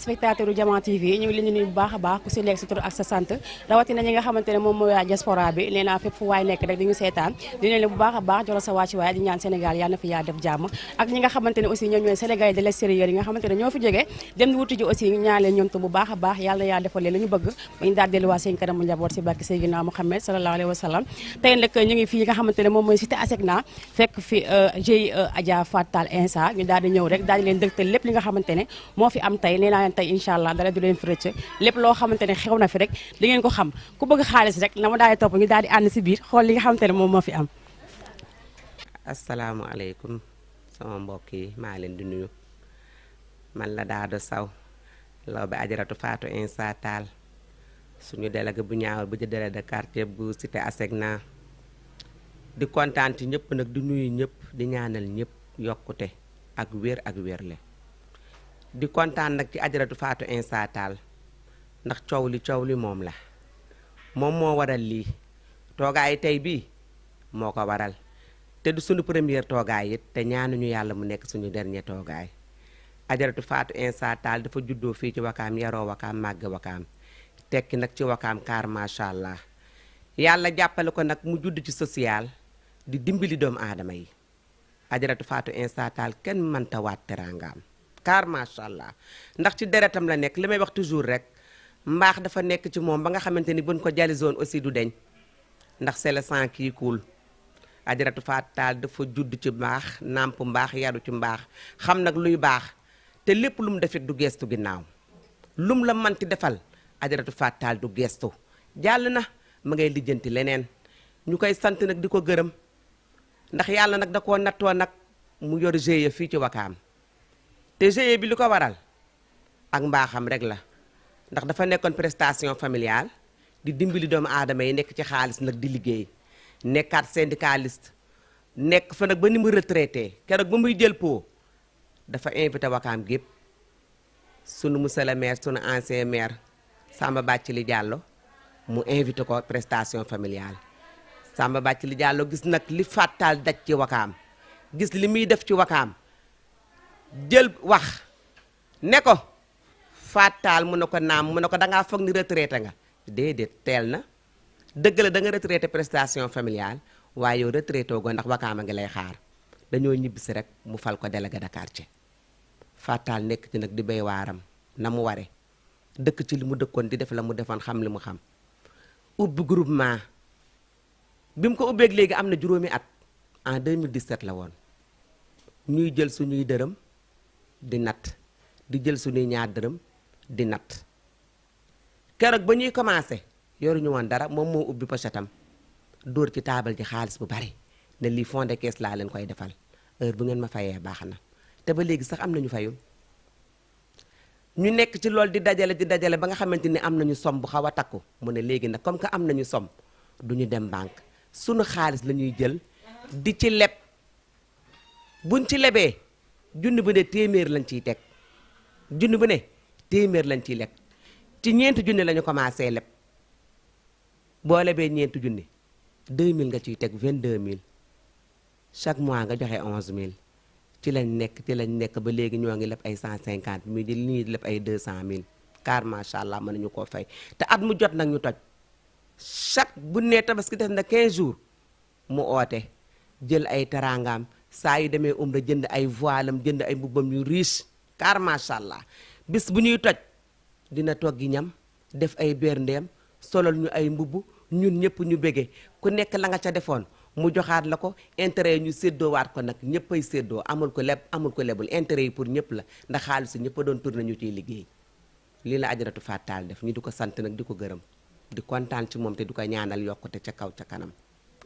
téléspectateur u Diama TV ñu ngi leen di nuyu bu baax a baax ku si nekk sa tur ak sa sant rawatina ñi nga xamante ne moom mooy waa diaspora bi nee naa fépp fu waay nekk rek di ñu seetaan di leen bu baax a baax jox la sa wàcci waay di ñaan Sénégal yàlla na fi yaa def jàmm ak ñi nga xamante ne aussi ñoom ñooy sénégalais de l'extérieur yi nga xamante ne ñoo fi jógee dem di wuti ji aussi ñu ñaan leen ñoom tu bu baax a baax yàlla na yaa defal leen la ñu bëgg ba ñu daal delluwaat seen kanamu njaboot si barke Seydina Mouhamed sallallahu alayhi wa sallam tey nag ñu ngi fii nga xamante ne moom mooy cité ASECNA fekk fi GIE Adja Fatal Insa ñu daal di ñëw rek daal di leen dëgtal lépp li nga xamante ne moo fi am tey nee naa leen tey incha allah dara du leen fi rëcc lépp loo xamante ne xew na fi rek di ngeen ko xam ku bëgg xaalis rek na ma daal di topp ñu daal di ànd si biir xool li nga xamante ne moom moo fi am. asalaamaaleykum sama mbokk yi maa leen di nuyu man la Daado Saw law bi ajaratu Fatou Insa Tall suñu délégué bu ñaawal bu délégué de quartier bu cité ASECNA di kontaan ci ñëpp nag di nuyu ñëpp di ñaanal ñëpp yokkute ak wérle di kontaan nag ci ajaratu Fatou Insa Tall ndax coow li moom la moom moo waral lii toogaay tey bii moo ko waral te du suñu première toogaay it te ñaanuñu yàlla mu nekk suñu dernier toogaay ajaratu Fatou Insa Tall dafa juddoo fii ci Wakaam yaroo Wakaam màgg Wakaam tekki nag ci Wakaam kaar macha allah yàlla jàppale ko nag mu judd ci social di dimbali doomu aadama yi ajaratu Fatou Insa Tall kenn mënta waat teraangaam kaar macha allah ndax ci deretam la nekk li may wax toujours rek mbaax dafa nekk ci moom ba nga xamante ni buñ ko jalisoon aussi du deñ ndax c'est le sang qui coule ajaratu Fatou Tall dafa judd ci mbaax nàmp mbaax yaru ci mbaax xam nag luy baax te lépp lu mu defit du gestu ginnaaw lum la manti defal ajaratu Fatou Tall du gestu jàll na ma ngay lijjanti leneen ñu koy sant nag di ko gërëm ndax yàlla nag da koo nattoo nag mu yor GIE fii ci Wakaam te GIE bi li ko waral ak mbaaxam rek la ndax dafa nekkoon prestation familiale di dimbali doomu aadama yi nekk ci xaalis nag di liggéey nekkaat syndicaliste nekk fa nag ba ni mu retraité keroog ba muy jël po dafa invité Wakaam gépp sunu monsieur le maire sunu ancien maire Samba Bathily Diallo mu invité ko prestation familiale Samba Bathily Diallo gis nag li Fatou Tall daj ci Wakaam gis li muy def ci Wakaam jël wax ne ko Fatou Tall mu ne ko naam mu ne ko dangaa foog ni retraité nga déedéet teel na dëgg la da nga retraité prestation familiale waaye yow retraité go ndax Wakaam a ngi lay xaar dañoo ñibbisi rek mu fal ko délégué de quartier Fatou Tall nekk ci nag di béy waaram na mu ware dëkk ci li mu dëkkoon di def la mu defoon xam li mu xam ubbi groupement bi mu ko ubbeeg léegi am na juróomi at en 2017 la woon ñuy jël suñuy dërëm di natt di jël suñuy ñaar dërëm di natt keroog ba ñuy commencé yoruñu woon dara moom moo ubbi pochetam dóor ci taabal ji xaalis bu bari ne lii fond de caisse laa leen koy defal heure bu ngeen ma fayee baax na te ba léegi sax am nañu fayul ñu nekk ci loolu di dajale ba nga xamante ni am nañu som bu xaw a takku mu ne léegi nag comme que am nañu som du ñu dem banque sunu xaalis la ñuy jël di ci leb buñ ci lebee junni bu ne téeméer lañ ciy teg junni bu ne téeméer lañ ciy leb ci ñeenti junni la ñu commencé leb boo lebee ñeenti junni 2000 nga ciy teg 22000 chaque mois nga joxe 11000 ci lañ nekk ba léegi ñoo ngi leb ay 150 mi di nii leb ay 200000 car macha allah mën nañu koo fay te at mu jot nag ñu toj chaque bu nee tabaski def na 15 jours mu oote jël ay teraangaam saa yu demee umra jënd ay voilam jënd ay mbubbam yu riche car macha allah bis bu ñuy toj dina toggi ñam def ay berndeem solal ñu ay mbubb ñun ñëpp ñu bége ku nekk la nga ca defoon mu joxaat la ko intérêt yi ñu séddoowaat ko nag ñëpp ay séddoo amul ko leb amul ko lebul intérêt yi pour ñëpp la ndax xaalis ñëpp a doon tourné ñu ciy liggéey lii la ajaratu Fatou Tall def ñu di ko sant nag di ko gërëm di kontaan ci moom te di ko ñaanal yokkute ca kaw ca kanam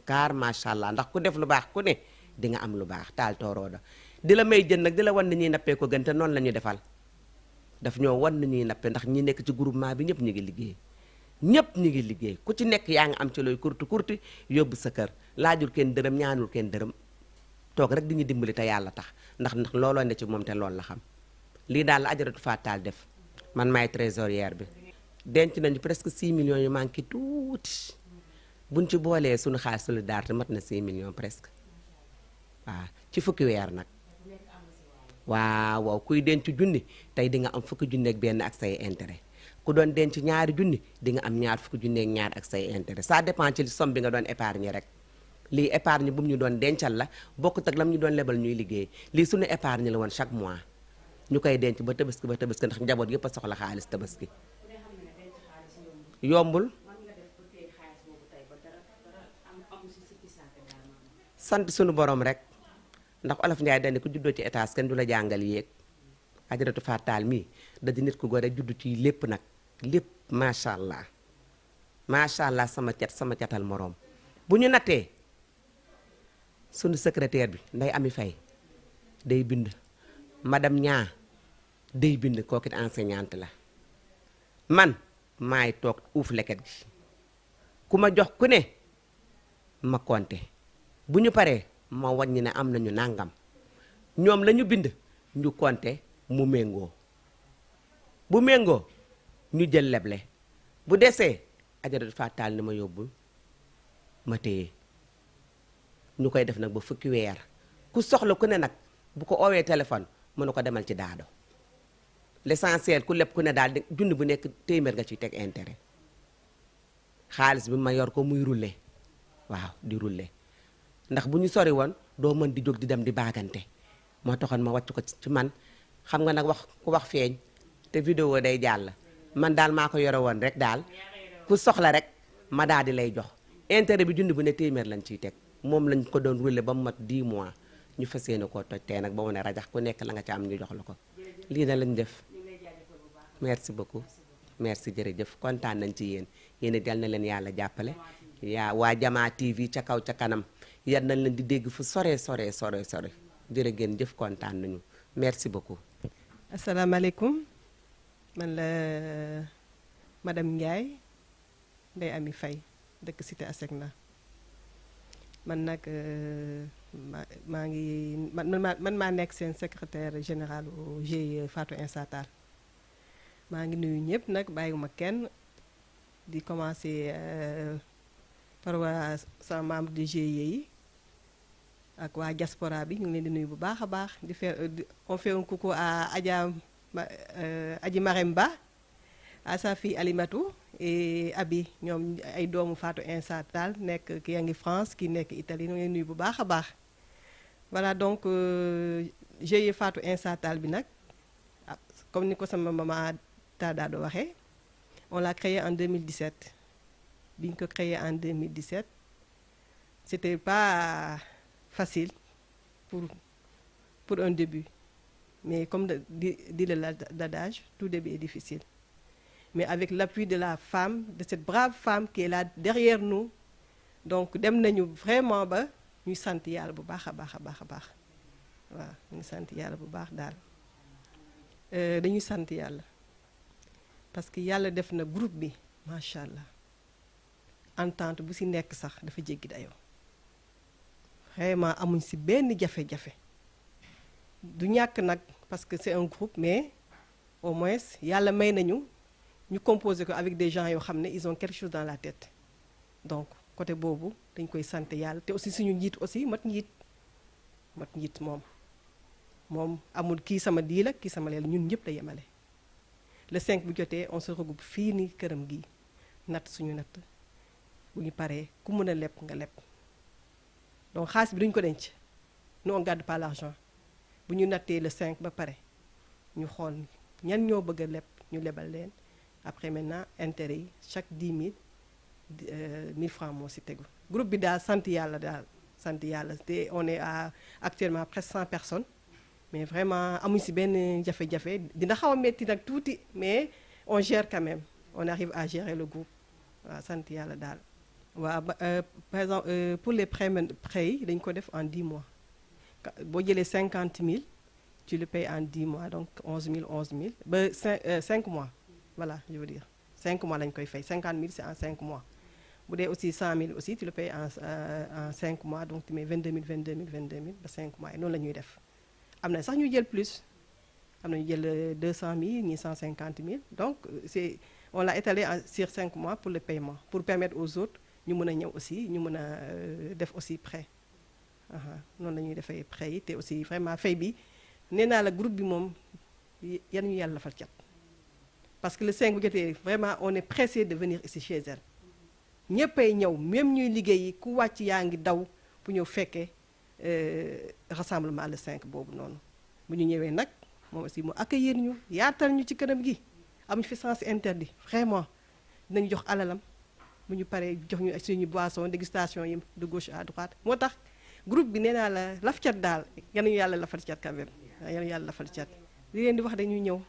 car macha allah ndax ku def lu baax ku ne di nga am lu baax Tall toorooda di la may jën nag di la wan ni ñuy nappee ko gën te noonu la ñu defal daf ñoo wan ni ñuy nappee ndax ñi nekk ci groupement bi ñëpp ñu ngi liggéey ñëpp ñu ngi liggéey ku ci nekk yaa ngi am ci looy kurti yóbbu sa kër laajul kenn dërëm ñaanul kenn dërëm toog rek di ñu dimbali te yàlla tax ndax looloo ne ci moom te loolu la xam lii daal la ajaratu Fatou Tall def man maay trésorière bi denc nañu presque 6 millions yu manqué tuuti buñ ci boolee suñu xaalis solidarité mat na 6 millions presque waaw ci fukki weer nag waaw waaw kuy denc junni tey di nga am fukki junni ak benn ak say intérêt ku doon denc ñaari junni di nga am ñaar fukki junni ak ñaar ak say intérêt ça dépend ci somme bi nga doon épargne rek lii épargne bu mu ñu doon dencal la bokkut ak lam ñu doon lebal ñuy liggéey lii suñu épargne la woon chaque mois ñu koy denc ba tabaski ndax njaboot yëpp a soxla xaalis tabaski yombul sant sunu borom rek ndax olof Njaay dañ ne ku juddoo ci étage kenn du la jàngal yéeg Ajaratu Fatal mii da di nit ku gore juddu ci lépp nag lépp macha allah sama catal moroom bu ñu nattee sunu secrétaire bi nday Ami Faye day bind madame ñaa day bind kookit enseignante la man maay toog uuf leket gi ku ma jox ku ne ma compter bu ñu paree ma wàññi ne am nañu nàngam ñoom la ñu bind ñu compter mu méngoo bu méngoo ñu jël leble bu desee Ajaratu Fatal ni ma yóbbul ma téye ñu koy def nag ba fukki weer ku soxla ku ne nag bu ko oowee téléphone mënu ko demal ci daado l'essentiel ku leb ku ne daal di junni bu nekk téeméer nga ciy teg intérêt xaalis bi ma yor ko muy rouler waaw di rouler ndax bu ñu sori woon doo mën di jóg di dem di baagante moo taxoon ma wàcc ko ci man xam nga nag wax ku wax feeñ te vidéo day jàll man daal maa ko yore woon rek daal ku soxla rek ma daal di lay jox intérêt bi junni bu ne téeméer lañ ciy teg moom lañ ko doon rouler ba mu mat 10 mois ñu fas yéene koo toj tey nag ba mu ne rajax ku nekk la nga ca am ñu jox la ko lii na lañ def merci beaucoup merci jërëjëf kontaan nañ ci yéen it yal na leen yàlla jàppale waa Jamaa TV ca kaw ca kanam yal nañ leen di dégg fu sore jërë ngeen jëf kontaan nañu merci beaucoup. asalaamaaleykum man la madame Ndiaye Ndeye Ami Faye dëkk cité Asecna man nag man maa nekk seen secrétaire général au GIE Fatou Insa Tall maa ngi nuyu ñëpp nag bàyyiwuma kenn di commencer par waa sama membre du GIE yi ak waa diaspora bi ñu ngi leen di nuyu bu baax a baax on fait un coucou à Adji Marème Ba à sa fille Alimatou et Abi ñoom ay doomu Fatou Insa Tall nekk ki yaa ngi France ki nekk Italie ñu ngi leen nuyu bu baax a baax voilà donc GIE Fatou Insa Tall bi nag comme ni ko sama maman Tada do waxee on l'a créé en 2017 bi ñu ko créé en 2017 c'était pas facile pour un début mais comme dit l'adage tout début est difficile mais avec l'appui de la femme de cette brave femme qui est là derrière nous donc dem nañu vraiment ba ñuy sant yàlla bu baax a baax waaw ñu sant yàlla bu baax daal dañuy sant yàlla parce que yàlla def na groupe bi macha allah entente bu ci nekk sax dafa jéggi dayoo vraiment amuñ ci benn jafe-jafe du ñàkk nag parce que c'est un groupe mais au moins yàlla may nañu ñu composer ko avec des gens yoo xam ne ils ont quelque chose dans la tête donc côté boobu dañ koy sant yàlla te aussi suñu njiit aussi mat njiit moom amul kii sama dii la kii sama leel ñun ñëpp la yemale le 5 bu jotee on se regroupe fii ni këram gi natt suñu natt bu ñu paree ku mën a leb nga leb donc xaalis bi duñ ko denc nous on garde pas l'argent bu ñu nattee le 5 ba pare ñu xool ñan ñoo bëgg a leb ñu lebal leen après maintenant intérêt yi chaque 10 000 1000 francs moo ci tegu groupe bi daal sant yàlla te on est à actuellement presque 100 personnes mais vraiment amuñ ci benn jafe-jafe dina xaw a metti nag tuuti mais on gère quand même on arrive à gérer le groupe waaw sant yàlla daal waaw par exemple pour les prêts yi dañ ko def en 10 mois boo jëlee 50 000 tu le payes en 10 mois donc 11 000 ba 5 mois voilà je veux dire 5 mois lañ koy fay 50 000 c'est en 5 mois bu dee aussi 100 000 aussi tu le payes en 5 mois donc tu mets 22 000 ba 5 mois et noonu la ñuy def am na sax ñu jël plus am na ñu jël 200 000 ñi 150 000 donc on l'a étalé sur 5 mois pour le paiement pour permettre aux autres ñu mën a ñëw aussi ñu mën a def aussi prêt noonu la ñuy defee prêt yi te aussi vraiment fay bi nee naa la groupe bi moom yan ñu yàlla lafal cat parce que le 5 bu jotee vraiment on est pressé de venir ici chez elle ñëppay ñëw même ñuy liggéeyi ku wàcc yaa ngi daw pour ñëw fekkee rassemblement le 5 boobu noonu bu ñu ñëwee nag moom aussi mu accueillir ñu yaatal ñu ci këram gi amuñu fi sens interdit vraiment dinañu jox alalam bu ñu paree jox ñu suñu boisson dégustation yi de gauche à droite moo tax groupe bi nee naa la laf cat daal yal nañu yàlla lafal cat quand même yal nañu yàlla lafal cat li leen di wax dañuy ñëw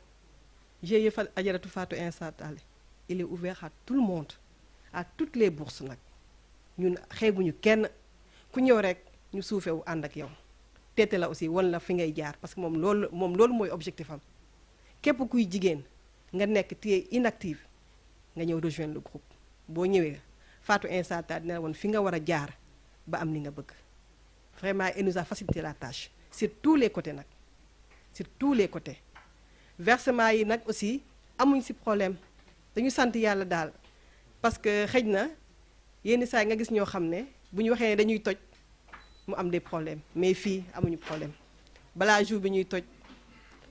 GIE Adjaratou Fatou Insa Tall il est ouvert à tout le monde à toutes les bourses nag ñun xeebuñu kenn ku ñëw rek ñu suufewu ànd ak yow teete la aussi wan la fi ngay jaar parce que moom loolu mooy objectif am képp kuy jigéen nga nekk téye inactive nga ñëw rejoindre le groupe boo ñëwee Fatou Insa Tall dina woon fi nga war a jaar ba am li nga bëgg vraiment elle nous a facilité la tâche sur tous les côtés nag sur tous les côtés versement yi nag aussi amuñ ci problème dañu sant yàlla daal parce que xëj na yenn saa yi nga gis ñoo xam ne bu ñu waxee ne dañuy toj mu am des problèmes mais fii amuñu problème balaa jour bi ñuy toj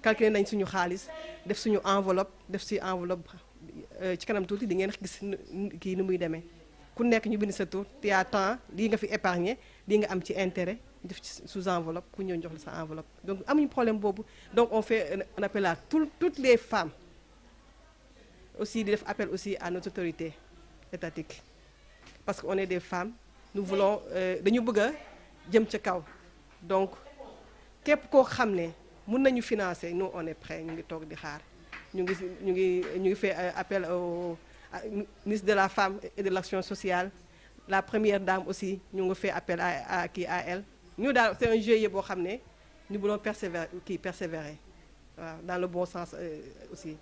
calculer nañ suñu xaalis def suñu enveloppe def ci enveloppe ci kanam tuuti di ngeen gis kii ni muy demee ku nekk ñu bind sa tur te à temps lii nga fi épargné lii nga am ci intérêt def ci sous enveloppe ku ñëw jox la sa enveloppe donc amuñu problème boobu donc on fait un appel à toutes les femmes aussi di def appel aussi à notre autorité étatique parce que on est des femmes nous voulons dañu bëgg a jëm ca kaw donc képp koo xam ne mun nañu financer nous on est prêt ñu ngi toog di xaar ñu ngi fait appel au ministre de la femme et de l'action sociale la première dame aussi ñu ngi fait appel à elle ñu daal c'est un GIE boo xam ne ñu voulons persévérer waaw dans le bon sens aussi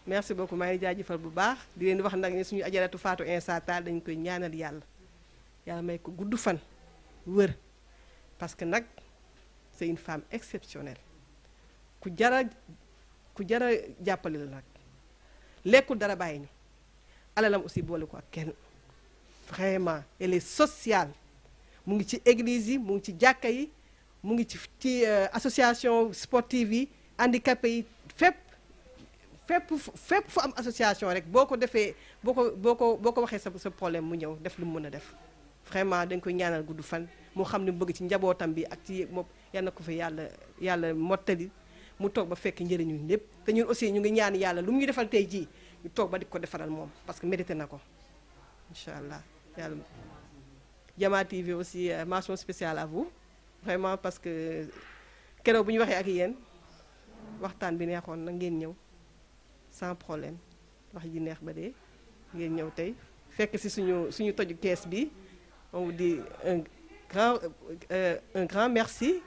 merci beaucoup maa ngi jaajëfal bu baax di leen wax nag ne suñu Adjaratou Fatou Insa Tall dañu koy ñaanal yàlla may ko gudd fan wër parce que nag c'est une femme exceptionnelle ku jara jàppale la nag lekkul dara bàyyi ñu alalam aussi boole ko ak kenn vraiment elle est sociale mu ngi ci église yi mu ngi ci jàkka yi mu ngi ci association sportive yi handicapé yi fépp fu am association rek boo ko defee boo ko waxee sa problème mu ñëw def lu mu mën a def vraiment dañ koy ñaanal gudd fan moo xam ne mu bëgg ci njabootam bi ak ci moom yal na ko fa yàlla mottali mu toog ba fekk njëriñu lépp te ñun aussi ñu ngi ñaan yàlla lu mu ñu defal tey jii ñu toog ba di ko defaral moom parce que mérité na ko incha allah yàlla Jama TV aussi mention spéciale à vous vraiment parce que keroog bu ñu waxee ak yéen waxtaan bi neexoon na ngeen ñëw sans problème wax ji neex ba dee ngeen ñëw tey fekk ci suñu toju kees bi on vous dit un grand merci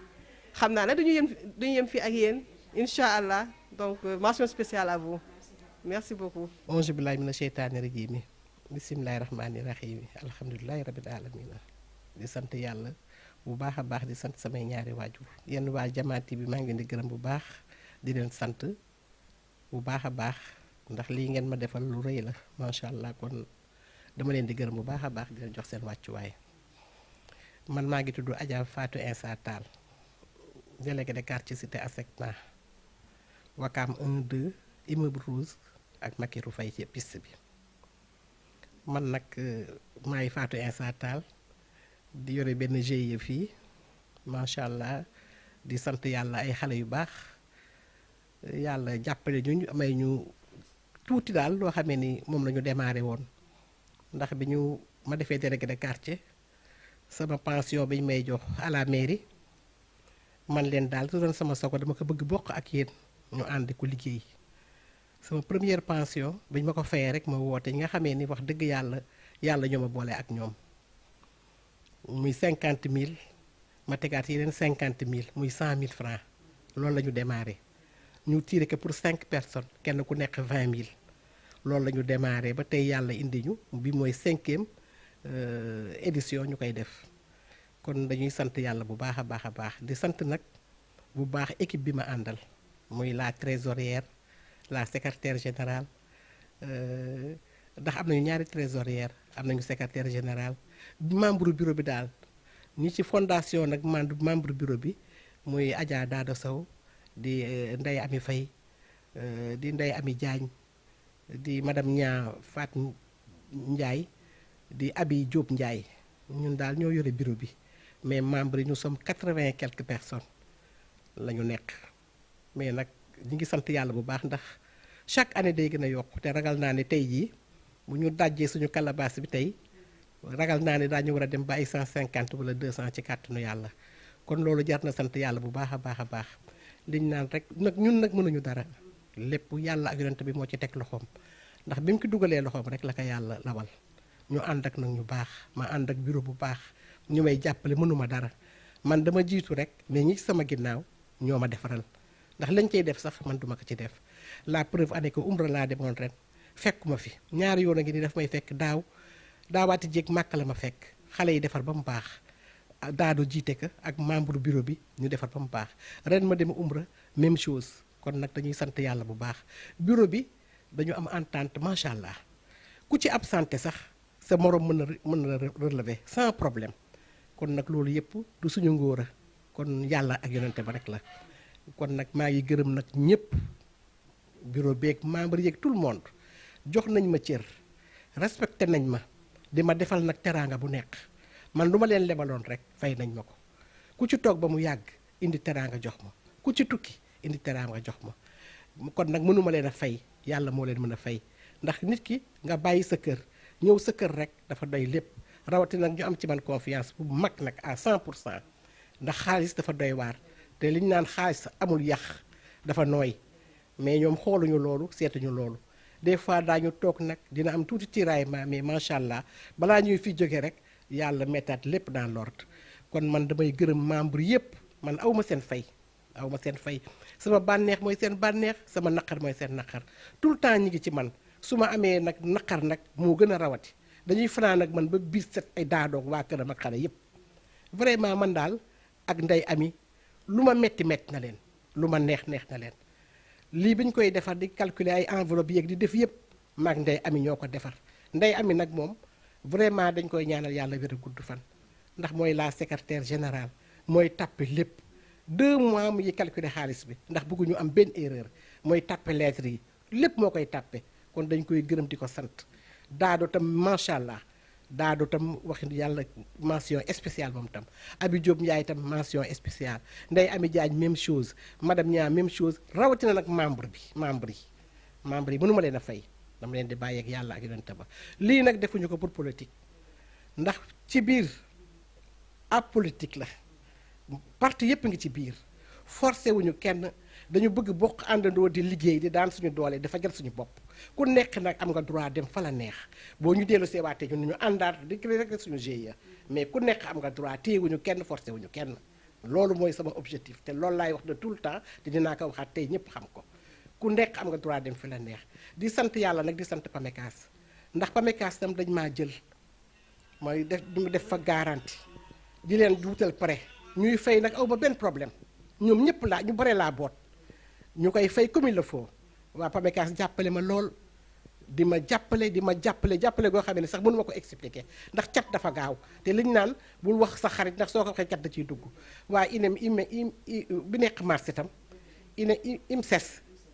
xam naa ne duñu yem fii ak yéen incha allah donc mention spéciale à vous merci beaucoup. auzu billaahi mina sheytaani rajiim bismillaahi rahmaani rahiim alhamdulillaahi rabbil aalamiin di sant yàlla bu baax a baax di sant samay ñaari waajur yenn waa Jama TV bi maa ngi leen di gërëm bu baax di leen sant bu baax a baax ndax lii ngeen ma defal lu rëy la macha allah kon dama leen di gërëm bu baax a baax di leen jox seen wàccuwaay man maa ngi tudd Adja Fatou Insa Tall délégué de quartier cité ASECNA Wakam 1-2 immeuble Rouge ak Makirou Faye ci piste bi man nag maay Fatou Insa Tall di yore benn GIE fii macha allah di sant yàlla ay xale yu baax yàlla jàppale ñu may ñu tuuti daal loo xamee ni moom la ñu démarré woon ndax bi ñu ma defee délégué de quartier sama pension bi ñu may jox à la mairie man leen daal su doon sama sogo dama ko bëgg bokk ak yéen ñu ànd ko liggéey sama première pension bi ñu ma ko fayee rek ma woote ñi nga xamee ni wax dëgg yàlla ñoo ma boole ak ñoom muy 50 000 ma tegaat yeneen 50 000 muy 100 000 francs loolu la ñu démarré ñu tiré que pour 5 personnes kenn ku nekk 20 000 loolu la ñu démarré ba tey yàlla indi ñu bi mooy 5e édition ñu koy def kon dañuy sant yàlla bu baax a baax a baax di sant nag bu baax équipe bi ma àndal muy la trésorière la secrétaire générale ndax am nañu ñaari trésorière am nañu secrétaire général membre bureau bi daal ñi ci fondation nag membre bureau bi muy Adja Daado Sow di Ndeye Ami Faye di Ndeye Ami Diagne di madame Nia Fat Ndiaye di Abi Diop Ndiaye ñun daal ñoo yore bureau bi mais membres yi nous sommes 80 et quelques personnes la ñu nekk mais nag ñu ngi sant yàlla bu baax ndax chaque année day gën a yokk te ragal naa ne tey jii bu ñu dajjee suñu calebasse bi tey ragal naa ne daañu war a dem ba ay 150 wala 200 ci kàttanu yàlla kon loolu jar na sant yàlla bu baax a baax a baax liñ naan rek nag ñun nag mënuñu dara lépp yàlla ak yonent bi moo ci teg loxoom ndax bi mu ki dugalee loxoom rek la ko yàlla lawal ñu ànd ak nag ñu baax ma ànd ak bureau bu baax ñu may jàppale mënuma dara man dama jiitu rek mais ñi ci sama ginnaaw ñoo ma defaral ndax lañ cey def sax man duma ko ci def la preuve année que umra laa demoon ren fekkuma fi ñaari yoon a ngi ni daf may fekk daawaati jéeg màkk la ma fekk xale yi defar ba mu baax daado jiite ka ak membre bureau bi ñu defar ba mu baax ren ma dem umra même chose kon nag dañuy sant yàlla bu baax bureau bi dañu am entente macha allah ku ci absenté sax sa morom mën na relever sans problème kon nag loolu yëpp du suñu ngóora kon yàlla ak yonente ba rek la kon nag maa ngi gërëm nag ñëpp bureau beeg membre yeeg tout le monde jox nañ ma cër respecté nañ ma di ma defal nag teraanga bu nekk man lu ma leen lebaloon rek fay nañ ma ko ku ci toog ba mu yàgg indi teraanga jox ma ku ci tukki indi teraanga jox ma kon nag mënuma leen a fay yàlla moo leen mën a fay ndax nit ki nga bàyyi sa kër ñëw sa kër rek dafa doy lépp rawatina nag ñu am ci man confiance bu mag nag à 100% ndax xaalis dafa doy waar te li ñu naan xaalis amul yàq dafa nooy mais ñoom xooluñu loolu seetuñu loolu des fois daañu toog nag dina am tuuti tiraillement mais macha allah balaa ñuy fi jóge rek yàlla mettaat lépp dans l'ordre kon man damay gërëm membre yépp man awma seen fay awma seen fay sama bànneex mooy seen bànneex sama naqar mooy seen naqar tout le temps ñi ngi ci man su ma amee nag naqar nag moo gën a rawati dañuy fanaan ak man ba biir set ay daadoog waa këram ak xale yépp vraiment man daal ak Ndey Ami lu ma metti na leen lu ma neex na leen lii bi ñu koy defar di calculer ay enveloppe yeeg di def yépp maag Ndey Ami ñoo ko defar Ndey Ami nag moom vraiment dañ koy ñaanal yàlla wér a gudd fan ndax mooy la secrétaire générale mooy tàppe lépp 2 mois mu ngi calculer xaalis bi ndax bëgguñu am benn erreur mooy tàppe lettres yi lépp moo koy tàppe kon dañ koy gërëm di ko sant daado tam macha allah daado tam wax yàlla mention spéciale moom tam Abi Diop Ndiaye tam mention spéciale Ndeye Ami Diagne même chose madame Nia même chose rawatina nag membre yi mënuma leen a fay dama leen di bàyyi ak yàlla ak yonent ba lii nag defuñu ko pour politique ndax ci biir ab politique la parti yépp ngi ci biir forcé wuñu kenn dañu bëgg bokk àndandoo di liggéey di daan suñu doole dafa jël suñu bopp ku nekk nag am nga droit dem fa la neex boo ñu dellu seewaatee ñun ñu àndaat di créer rek suñu GIE mais ku nekk am nga droit téyewuñu kenn forcé wuñu kenn loolu mooy sama objectif te loolu laay wax de tout le temps te dinaa ko waxaat tey ñëpp xam ko ku nekk am nga droit dem fi la neex di sant yàlla nag di sant PAMECAS ndax PAMECAS tam dañ maa jël mooy def fa garantie di leen wutal prêt ñuy fay nag aw ba benn problème ñoom ñëpp laa ñu bare laa boot ñu koy fay comme il le faut waa PAMECAS jàppale ma lool di ma jàppale goo xam ne sax mënu ma ko expliquer ndax cat dafa gaaw te liñ naan bul wax sa xarit ndax soo ko waxee cat da ciy dugg waa bi nekk mars itam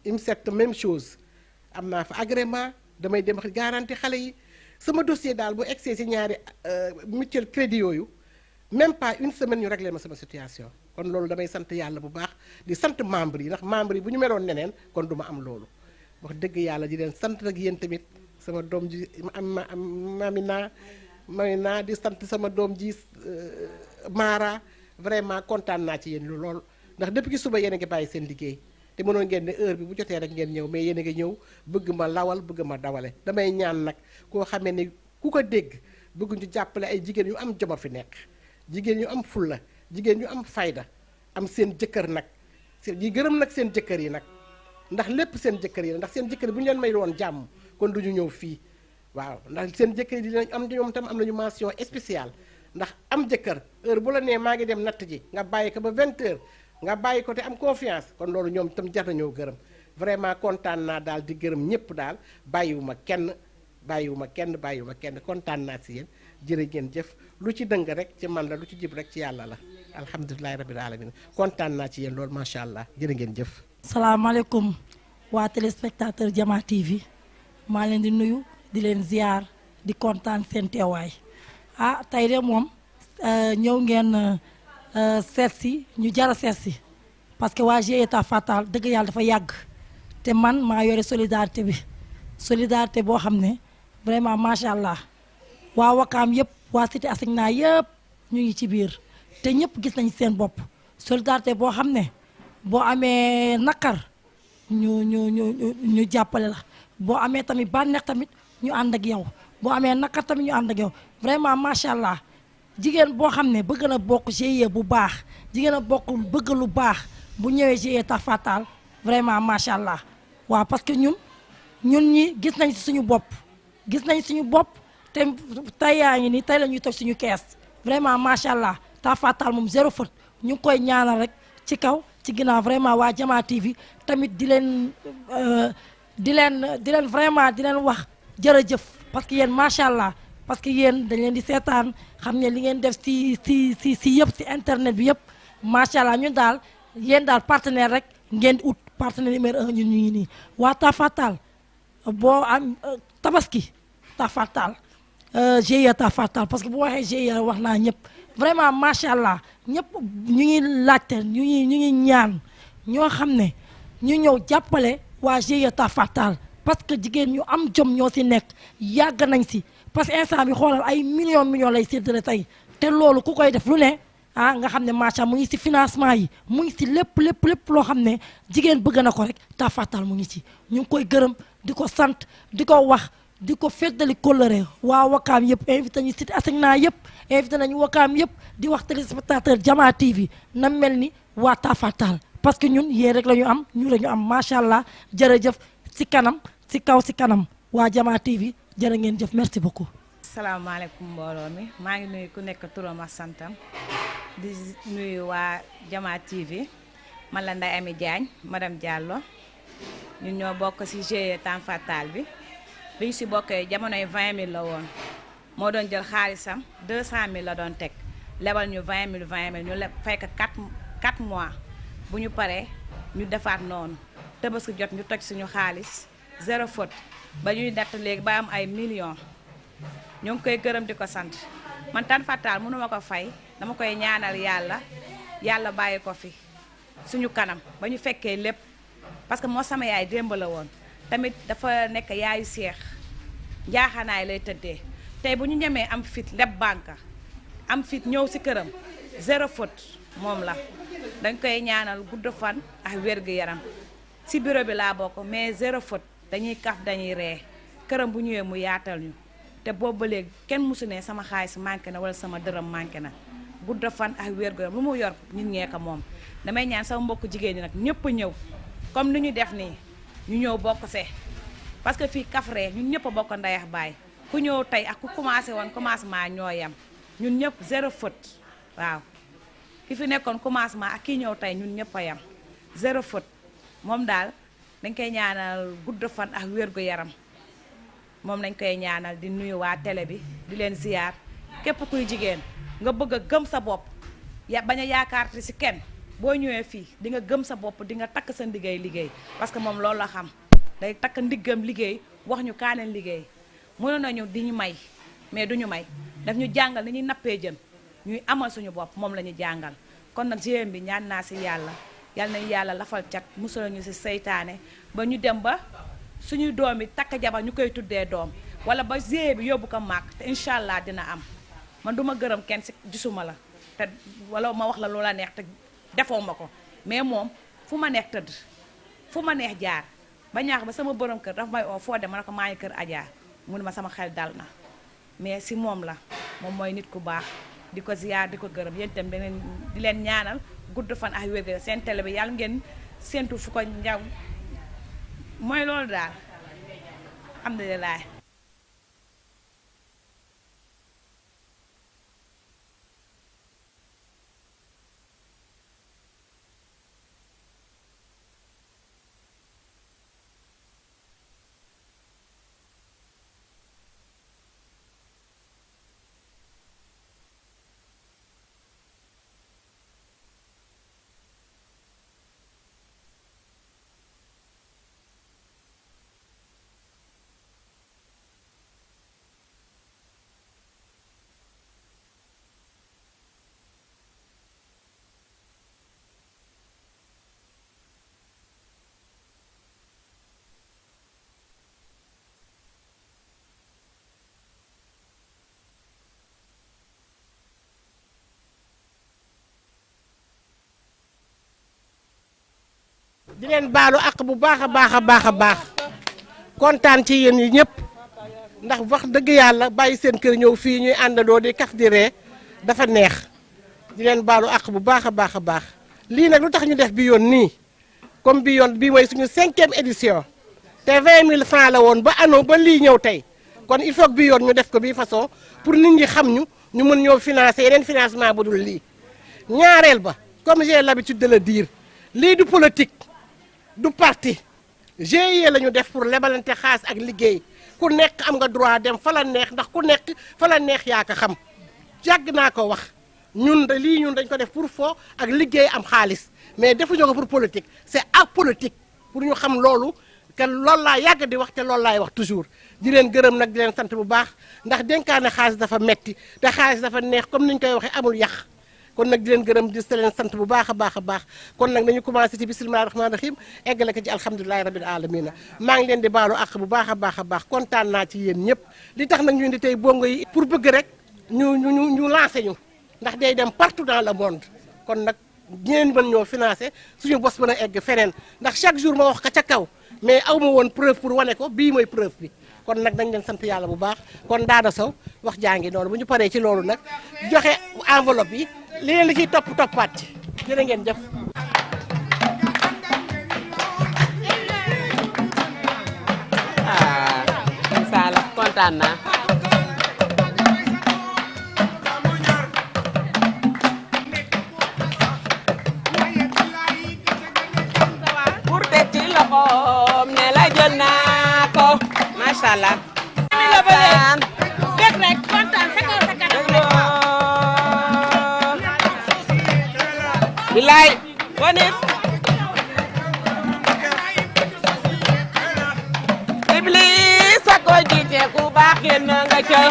IMSET même chose am naa fa agrément damay dem garantie xale yi sama dossier daal bu egsee ci ñaari mutuelle crédit yooyu même pas une semaine ñu réglé ma sama situation kon loolu damay sant yàlla bu baax di sant membres yi ndax membres yi bu ñu meloon neneen kon du ma am loolu wax dëgg yàlla di leen sant nag yéen tamit sama doom ji Mamina di sant sama doom ji Mara vraiment kontaan naa ci yéen lu lool ndax depuis ki suba yéen a ngi bàyyi seen liggéey te mënoon ngeen ne heure bi bu jotee rek ngeen ñëw mais yéen a ngi ñëw bëgg ma lawal bëgg ma dawale damay ñaan nag koo xamee ne ku ko dégg bëgg ñu jàppale ay jigéen yu am joma fi nekk jigéen yu am fulla jigéen yu am fayda am seen jëkkër nag yi gërëm nag seen jëkkër yi nag ndax lépp seen jëkkër yi ndax seen jëkkër bu ñu leen may woon jàmm kon du ñu ñëw fii waaw ndax seen jëkkër yi dinañ am ñoom tam am nañu mention spéciale ndax am jëkkër heure bu la nee maa ngi dem natt ji nga bàyyi ko ba 20 heures nga bàyyi ko te am confiance kon loolu ñoom tam jar nañoo gërëm vraiment kontaan naa daal di gërëm ñëpp daal bàyyiwuma kenn kontaan naa si yéen jërë ngeen jëf lu ci dëng rek ci man la lu ci jib rek ci yàlla la alhamdulilahi rabbil alamin kontaan naa ci yéen loolu macha allah jërë ngeen jëf. salaamaaleykum waa téléspectateur Jama TV maa leen di nuyu di leen ziar di kontaan seen teewaay tey de moom ñëw ngeen seet si ñu jara seet si parce que waa GIE Taf Fatal dëgg yàlla dafa yàgg te man maa yore solidarité bi solidarité boo xam ne vraiment macha allah waa Wakaam yëpp waa Cité Asecna yëpp ñu ngi ci biir te ñëpp gis nañ seen bopp solidarité boo xam ne boo amee naqar ñu jàppale la boo amee tamit bànneex tamit ñu ànd ak yow boo amee naqar tamit ñu ànd ak yow vraiment macha allah jigéen boo xam ne bëgg na bokk GIE bu baax jigéen a bokk bëgg lu baax bu ñëwee GIE Taf Fatal vraiment macha allah waaw parce que ñun ñi gis nañ si suñu bopp te tey yaa ngi nii tey la ñuy toj suñu kees vraiment macha allah Taf Fatal moom zéro faute ñu ngi koy ñaanal rek ci kaw ci ginnaaw vraiment waa Jama TV tamit di leen vraiment di leen wax jërëjëf parce que yéen macha allah parce que yéen dañ leen di seetaan xam ne li ngeen def si yëpp si internet bi yëpp macha allah ñun daal yéen daal partenaire rek ngeen di ut partenaire numéro 1 ñun ñu ngi nii waa Taf Fatal boo am tabaski Taf Fatal GIE Taf Fatal parce que bu waxee GIE wax naa ñëpp vraiment macha allah ñëpp ñu ngi laajte ñu ngi ñaan ñoo xam ne ñu ñëw jàppale waa GIE Taf Fatal parce que jigéen ñu am jom ñoo si nekk yàgg nañ si parce que instant bi xoolal ay millions lay séddale tey te loolu ku koy def lu ne nga xam ne macha mu ngi si financement yi mu ngi si lépp loo xam ne jigéen bëgg na ko rek Taf Fatal mu ngi ci ñu ngi koy gërëm di ko sant di ko wax di ko feddali kóllëre waa Wakaam yëpp invité nañu Cité Asecna yëpp invité nañu Wakaam yëpp di wax téléspectateur Jama TV na mel ni waa Taf Fatal parce que ñun yéen rek la ñu am ñu la ñu am macha allah jërëjëf si kanam si kaw si kanam waa Jama TV jërë ngeen jëf merci beaucoup. salaamaaleykum mbooloo mi maa ngi nuyu ku nekk turam ak santam di nuyu waa Jama TV man la Ndeye Amy Diagne madame Diallo ñun ñoo bokk ci GIE Taf Fatal bi ñu ci bokkee jamonoy 20 000 la woon moo doon jël xaalisam 200 000 la doon teg lebal ñu 20 000 ñu fay ko 4 mois bu ñu paree ñu defaat noonu Tabaski jot ñu toj suñu xaalis zéro faute ba ñuy natt léegi ba am ay millions ñoo ngi koy gërëm di ko sant man Taf Fatal mënuma ko fay dama koy ñaanal yàlla bàyyi ko fi suñu kanam ba ñu fekkee lépp parce que moo sama yaay démb la woon tamit dafa nekk yaayu seex njaaxanaay lay tëddee tey bu ñu ñemee am fit leb banque am fit ñëw ci këram zéro faute moom la dañ koy ñaanal gudd fan ak wér-gu-yaram ci bureau bi laa bokk mais zéro faute dañuy kaf dañuy ree këram bu ñëwee mu yaatal ñu te boobu ba léegi kenn musu ne sama xaalis manqué na wala sama dërëm manqué na gudd fan ak wér-gu-yaram lu mu yor nit ñee ko moom damay ñaan sama mbokk jigéen ñi nag ñëpp a ñëw comme ni ñu def nii ñu ñëw bokk see parce que fii Kaffrine ñun ñëpp a bokk ndey ak baay ku ñëw tey ak ku commencé woon commencement ñoo yem ñun ñëpp zéro faute waaw ki fi nekkoon commencement ak kii ñëw tey ñun ñëpp a yem zéro faute moom daal dañ koy ñaanal gudd fan ak wér-gu-yaram moom lañ koy ñaanal di nuyu waa télé bi di leen ziyaar képp kuy jigéen nga bëgg a gëm sa bopp bañ a yaakaar ci kenn boo ñëwee fii di nga gëm sa bopp di nga takk sa ndiggéey liggéey parce que moom loolu la xam day takk ndiggam liggéey wax ñu kaaneen liggéey mënoon nañu di ñu may mais duñu may daf ñu jàngal ni ñuy nappee jën ñuy amal suñu bopp moom la ñu jàngal kon nag GIE bi ñaan naa ci yàlla nañu yàlla lafal cat musal ñu ci seytaane ba ñu dem ba suñuy doom yi takk jabar ñu koy tuddee doom wala ba GIE bi yóbbu ko màkk te incha allah dina am man duma gërëm kenn ci gisuma la te wala ma wax la lu la neex te defoo ma ko mais moom fu ma neex tëdd fu ma neex jaar ba ñaax ba sama borom kër dafa may oo foo dem ma ne ko maa ngi kër Adja mu ne ma sama xel dal na mais ci moom la moom mooy nit ku baax di ko ziyaar di ko gërëm yéen itam di leen ñaanal gudd fan ak wér seen télé bi yàlla ngeen séentu fu ko njaw mooy loolu daal alhamdulilah. di leen baalu àq bu baax a baax a baax a baax kontaan ci yéen yi ñëpp ndax wax dëgg yàlla bàyyi seen kër ñëw fii ñuy àndandoo di kaf di ree dafa neex di leen baalu àq bu baax a baax a baax lii nag lu tax ñu def bi yoon nii comme bi yoon bii mooy suñu 5e édition te 20 000 francs la woon ba ano ba lii ñëw tey kon il faut que bi yoon ñu def ko bii façon pour nit ñi xam ñu mën ñoo financer yeneen financement bu dul lii ñaareel ba comme j'ai l'habitude de le dire lii du politique du parti GIE la ñu def pour lebalante xaas ak liggéey ku nekk am nga droit dem fa la neex ndax ku nekk fa la neex yaa ko xam yàgg naa ko wax ñun de lii ñun dañ ko def pour fo ak liggéey am xaalis mais defuñu ko pour politique c'est apolitique pour ñu xam loolu que loolu laa yàgg di wax te loolu laay wax toujours di leen gërëm nag di leen sant bu baax ndax dénkaane xaalis dafa metti te xaalis dafa neex comme ni ñu koy waxee amul yàq kon nag di leen gërëm di leen sant bu baax a baax a baax kon nag nañu commencé ci bismillahi rahmaani rahim eggale ko ci alhamdulilahi rabil alamina maa ngi leen di baalu àq bu baax a baax a baax kontaan naa ci yéen ñëpp li tax nag ñu indi tey bongo yi pour bëgg rek ñu lancé ñu ndax day dem partout dans le monde kon nag ñeen mën ñoo financé suñu bos mën a egg feneen ndax chaque jour ma wax ko ca kaw mais aw ma woon preuve pour wane ko bii mooy preuve bi kon nag dañ leen sant yàlla bu baax kon Daada Sow wax jàngi noonu bu ñu paree ci loolu nag joxe enveloppe yi li leen li ciy toppaat ci jërë ngeen jëf. Sala kontaan naa. pour teg ci loxoom ne la jël naa ko macha allah. def rek kontaan fekkal sa kanam bilaay bonit Iblis a ko jiite ku baax génn nga ca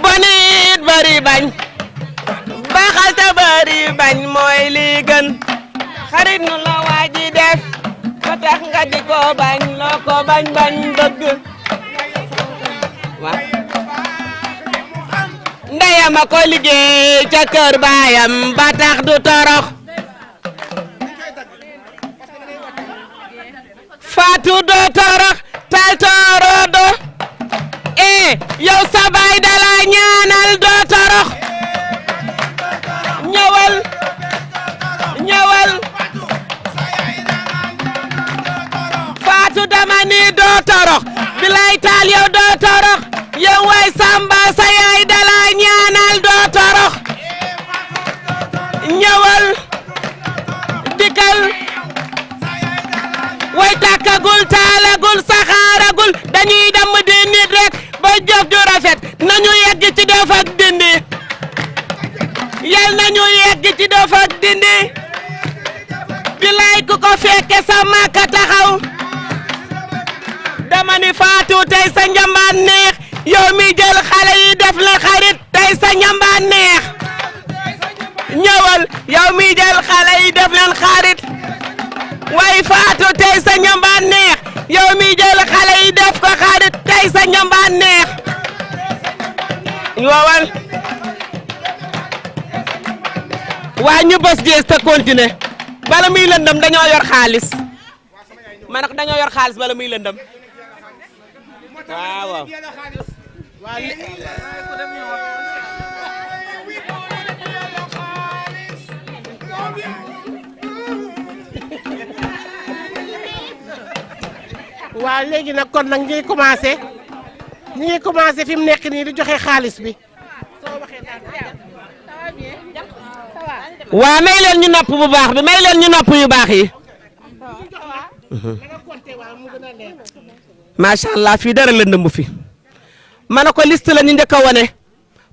bonit bari bañ baaxal te bari bañ mooy li gën xarit nu la waaji def ba tax nga di ko bañ loo ko bañ bañ bëgg waaw ndeyam a ko liggéey ca kër baayam ba tax du torox Fatou do torox tal torodo yow sa baay dala ñaanal do torox ñëwal ñëwal Fatou dama ni do torox bilay taal yow do torox yow way Samba sa yaay dala ñaanal do torox ñëwal dikal way tàkkagul taalagul saxaaragul dañuy dem di nit rek ba jëf ju rafet nañu yegg ci def ak dindi yal nañu yegg ci def ak dindi bilay ku ko fekke sa màkka taxaw dama ni Fatou tey sa njambaan neex yow mi jël xale yi def la xarit tey sa njambaan neex ñëwal yow mi jël xale yi def leen xarit way Fatou tey sa njambaan neex yow mi jël xale yi def ko xarit tey sa njambaan neex ñëwal waa ñu bës gees te continuer bala muy lëndëm dañoo yor xaalis ma ne ko dañoo yor xaalis bala muy lëndëm waaw waaw waaw léegi nag kon nag ñi ngi commencé fi mu nekk nii di joxe xaalis bi. waa may leen ñu nopp bu baax bi may leen ñu nopp yu baax yi. macha allah fii dara lëndëm bu fi. ma ne ko liste la ñu njëkk a wane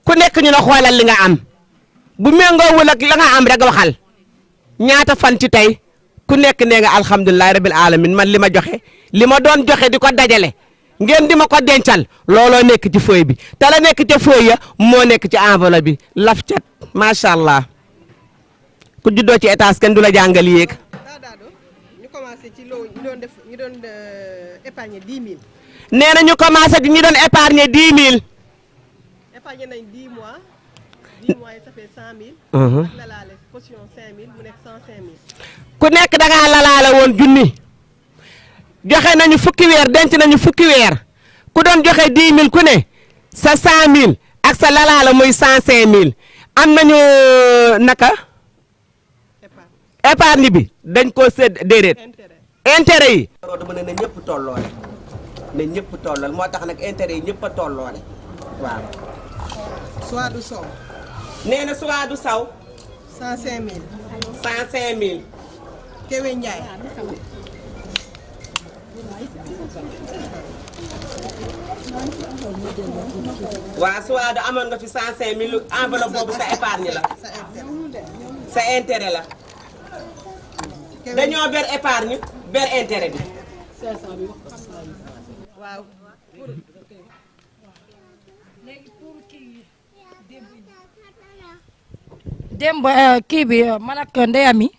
ku nekk ñu ne xoolal li nga am bu méngoowul ak la nga am rek waxal ñaata fan ci tey ku nekk nee nga alhamdulilah rabil alamin man li ma joxe li ma doon joxe di ko dajale ngeen di ma ko dencal looloo nekk ci feuille bi te la nekk ca feuille ya moo nekk ci enveloppe bi laf cat macha allah ku juddoo ci étage kenn du la jàngal yéeg. ñu commencé ci loo ñu doon épargner 10 000. nee na ñu commencé di ñu doon épargner 10 000. épargner nañ 10 mois. 10 mois ça fait 100 000. ak lalaale caution 5 000 mu nekk 105 000. ku nekk da ngaa lalaale woon junni joxe nañu fukki weer denc nañu fukki weer ku doon joxe 10 000 ku ne sa 100 000 ak sa lalaale muy 105 000 am nañu naka épargne bi dañ koo sédd déedéet intérêt yi. dama ne na ñëpp tolloole ne ñëpp tolloole moo tax nag intérêt yi ñëpp a tolloole waaw. Suwaadu Sow. nee na Suwaadu Sow. 105 000. 105 000. Kewe Ndiaye. waaw Suwaadu amoon nga fi 105 000 enveloppe boobu sa épargne la. sa intérêt la. dañoo ber épargne ber intérêt bi. waaw. démb kii bi man ak Ndeye Amy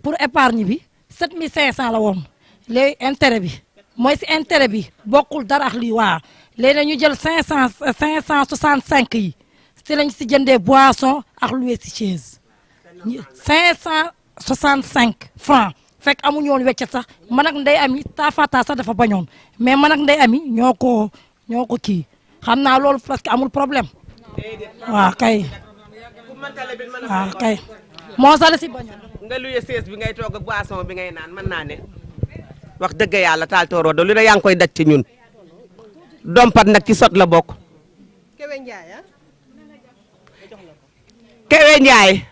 pour épargne bi 7500 la woon léegi intérêt bi mooy si intérêt bi bokkul dara ak lii waa léegi nag ñu jël 565 yi si lañ si jëndee boisson ak loué si chaise 565 francs fekk amuñu woon weccet sax man ak Ndeye Amy taafata sax dafa bañoon mais man ak Ndeye Amy ñoo ko kii xam naa loolu parce que amul problème waaw kay. waaw kay moo sale si bañoon nga luye sees bi ngay toog ak boisson bi ngay naan mën naa ne wax dëgg yàlla taal tooroo do lu ne yaa ngi koy daj ci ñun dompat nag ci sot la bokk. Kewe Ndiaye ah. Kewe Ndiaye.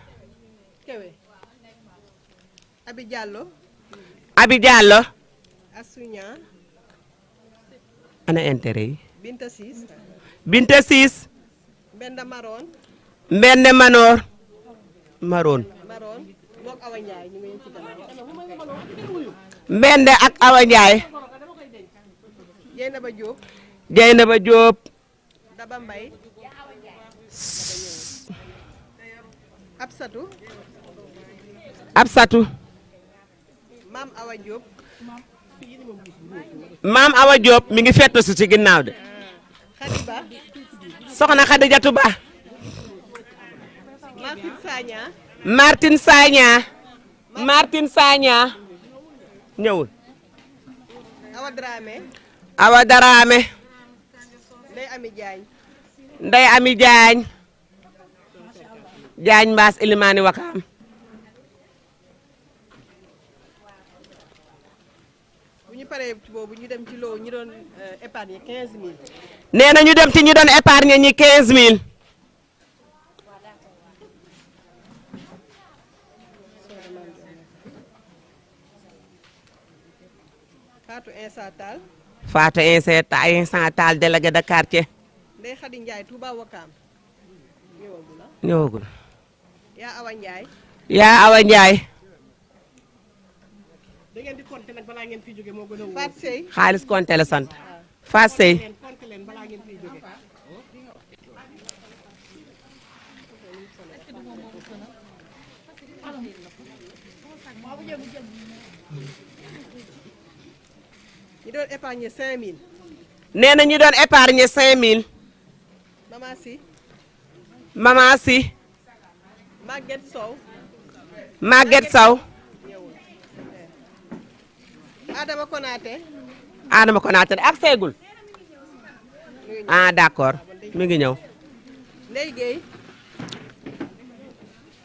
Kewe. Abi Diallo. Abi Diallo. Asuña. ana intérêt yi. Binta Siis. Binta Siis. Mbenda Maroon. Mbende Manoor. Maroon. Maroon moog Awa Ndiaye ñu ngi ci gannaaw. Mbende ak Awa Ndiaye. Jeynaba Diop. Jeynaba Diop. Daba Mbay. Absatu. Absatu. Maam Awa Diop. Maam Awa Diop mi ngi fett su ci ginnaaw de. Khadiba. soxna Khadijatu Ba. Martin Sagna. Martin Sagna. Martin Sagna. ñëwul. Awa Dramé. Awa Dramé. Ndeye Amy Diagne. Ndeye Amy Diagne. Diagne Mbaas Elimani Wakaam. bu ñu paree ci boobu ñu dem ci loo ñu doon épargne 15000. nee na ñu dem ci ñu doon épargne ñi 15000. Fatou Insa Tall. Fatou Insa Tall délégué de quartier. Ndeye Khady Ndiaye Touba Wakaam. ñëwagul. Yaa Awa Ndiaye. Yaa Awa Ndiaye. da ngeen di compter nag balaa ngeen fi jóge moo gën a wóor. Fatou Seye. xaalis compter la sant. Fatou Seye. compter leen balaa ngeen fiy jóge. ñu doon épargner 5000. nee na ñu doon épargne 5000. Mama Si. Mama Si. Maguette Sow. Maguette Sow. Adama Konaté. Adama Konaté ak seegul. ah d'accord mi ngi ñëw. Ndeye Gueye.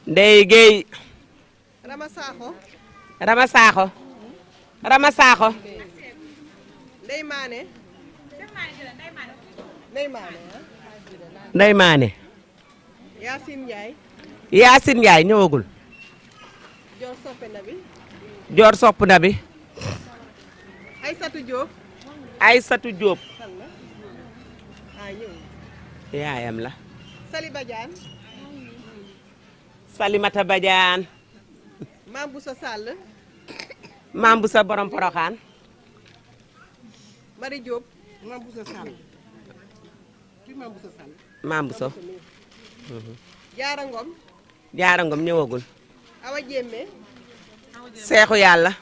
Ndeye Gueye. Rama Sakho. Rama Sakho. Rama Sakho. Ndeye Mané. Ndeye Mané. Ndeye Mané. Yacine Ndiaye. Yacine Ndiaye ñëwagul. Dior Soppe Nabi. Dior Sopp Nabi. Aïssatou Diop. Aïssatou Diop. ah ñëw. yaayam la. Sali Badiane. Salimata Badiane. Mame Boussa Sall. Mame Boussa borom Poroxaan. Marie Diop. Mame Boussa Sall. fi Mame Boussa Sall. Mame Boussa. Diarra Ngom. Diarra Ngom ñëwagul. Awa Diémé. Seexu yàlla.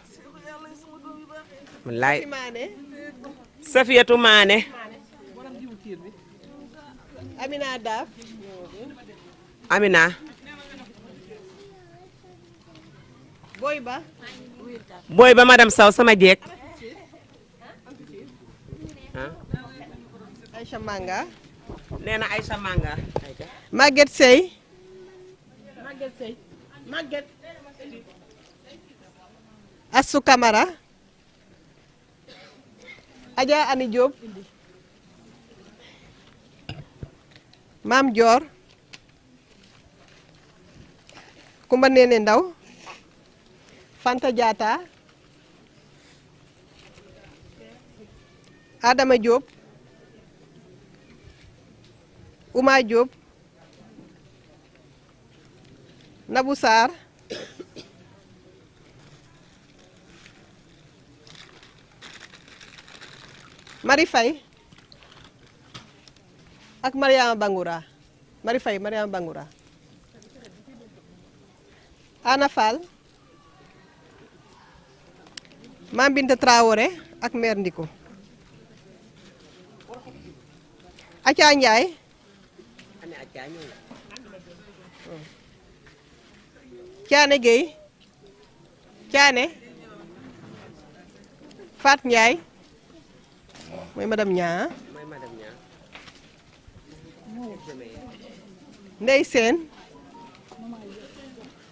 wallaay. Mané. Safiyatu Mané. Amina Daaf. Amina. Boy Ba. Boy Ba madame Sow sama jeeg. Aïcha Manga. nee na Aïcha Manga. Maguette Sey. Assou Camara. Adja Ani Diop. Maam Dior. Kumba Nene Ndaw. Fanta Diata. Adama Diop. Ouma Diop. Nabou Sarr. Marie Faye ak Mariama Bangoura. Marie Faye Mariama Bangoura. Ana Fall. Mam Binta Traoré ak mère Ndiko. Acha Ndiaye. Thiané Gueye. Thiané. Fat Ndiaye. mooy madame Nia. Ndey Sène.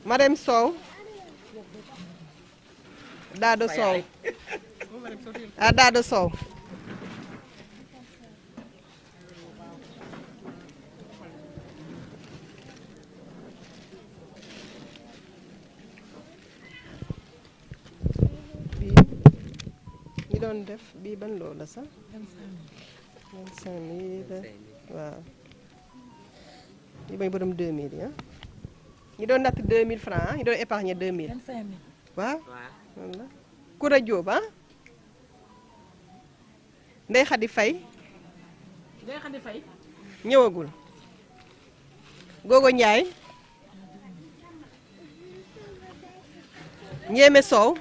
Marème Sow. Dado Sow. Dado Sow. ñi doon def bii ban loo la sax 25 000 waaw ñi bañ borom 2000 yi ñi doon natt 2000 francs ñi doon épargner 2000 waaw walla Koura Diop Ndeye Khady Faye ñëwagul Gogo Ndiaye Ñéeme Sow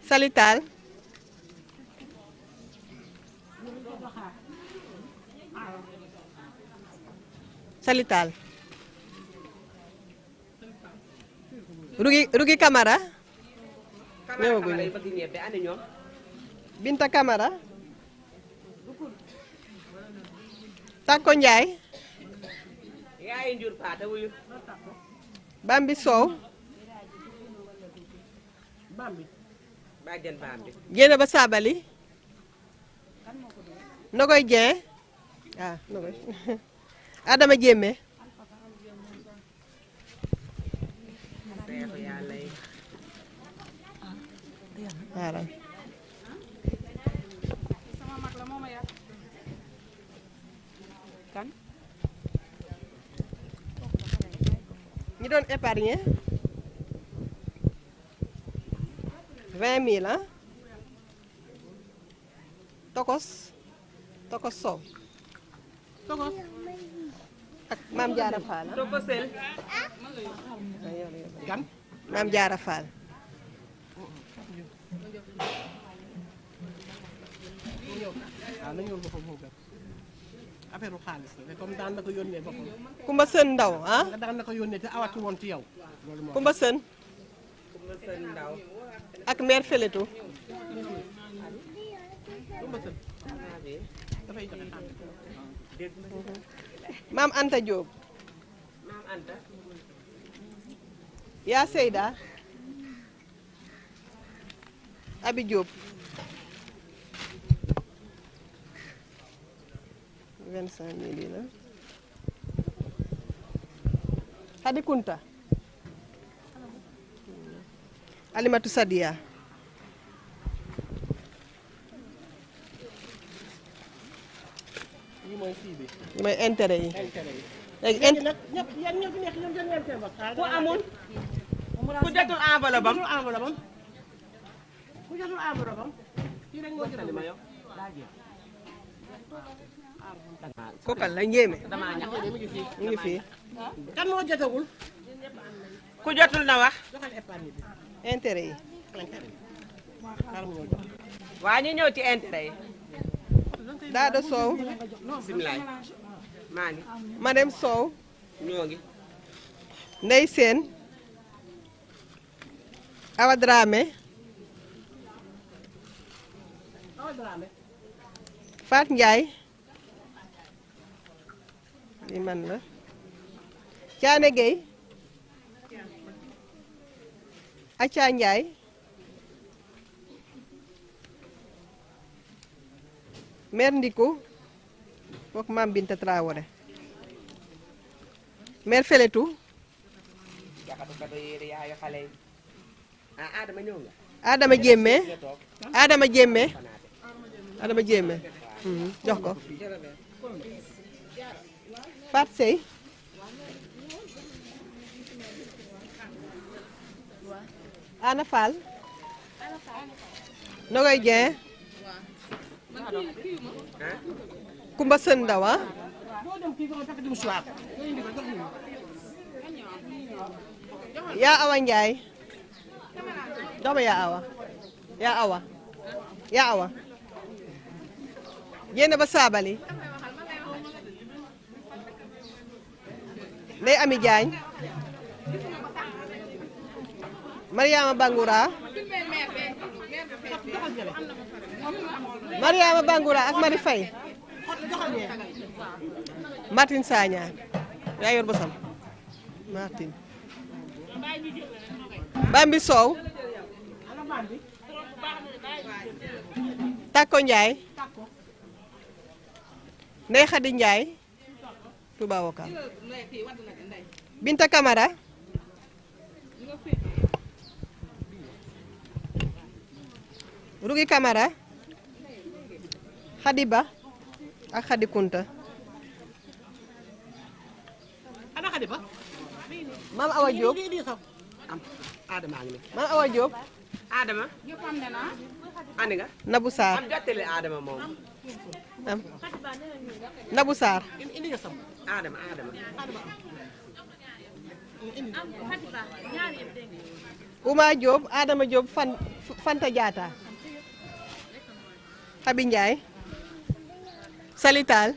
Salital Salital Rugi Camara ñëwaguñu Binta Camara Takko Ndiaye Bambi Sow Jéena ba Sabali Nogoy Dieng Nogoy Adama Jéeme waaw ñi doon épargner 20 000 Tokos Sow ak Maam Jaara Fall gan Maam Jaara Fall affaire xaalis la comme daan na ko yónnee boppam. Kumba Sën Ndaw nga daan na ko yónnee te awatu woon ci yow. Kumba Sën Ndaw ak mère Feleto dafay joxe xaalis. Maam Anta Diop yaa Seyda Abi Diop 25 000 yi la Hadi Kunta Alimatu Sadia lii mooy fii bi. li mooy intérêt yi léegi nag ñëpp yéen ñëpp nekk ñoom jot ngeen seen bopp. ku amul ku jotul enveloppe am ku jotul enveloppe am fii rek moo jotul ma yow. kookal la njéeme mu ngi fii kan moo jotagul. ku jotul na wax joxal épargne bi. intérêt yi waa ñu ñëw ci intérêt yi Daado Sow bisimilah maa ngi Madame Sow ñoo ngi Ndey Sène Awa Dramé Fat Ndiaye li man la Thiané Gueye Acha Ndiaye Mère Ndiku bokk Mame Binta Traoré Mère Feletou jaxatu kado yéere yaayu xale yi Adama ñëw nga Adama Jéeme Adama Jéeme Adama Jéeme jox ko Fat Sey Ana Fall Nogoy Dieng Kumba Sën Ndaw yaa Awa Njaay jox ma yaa Awa yaa Awa yaa Awa yéena ba saabali Ndey Ami Jaañ Mariama Bangoura Mariama Bangoura ak Mari Faye Martine Sagna yaa yor bosam Martine Bambi Sow Takko Ndiaye Ndey Khady Ndiaye Touba Wokam Binta Camara Rugi Camara Khady Ba ak Khady Kunta Mame Awa Diop Adama ngi ni Mame Awa Diop Adama andi nga Nabou Sarr am jottali Adama moom am Nabou Sarr Adama Ouma Diop Adama Diop Fanta Diatta Xabi Ndiaye Salital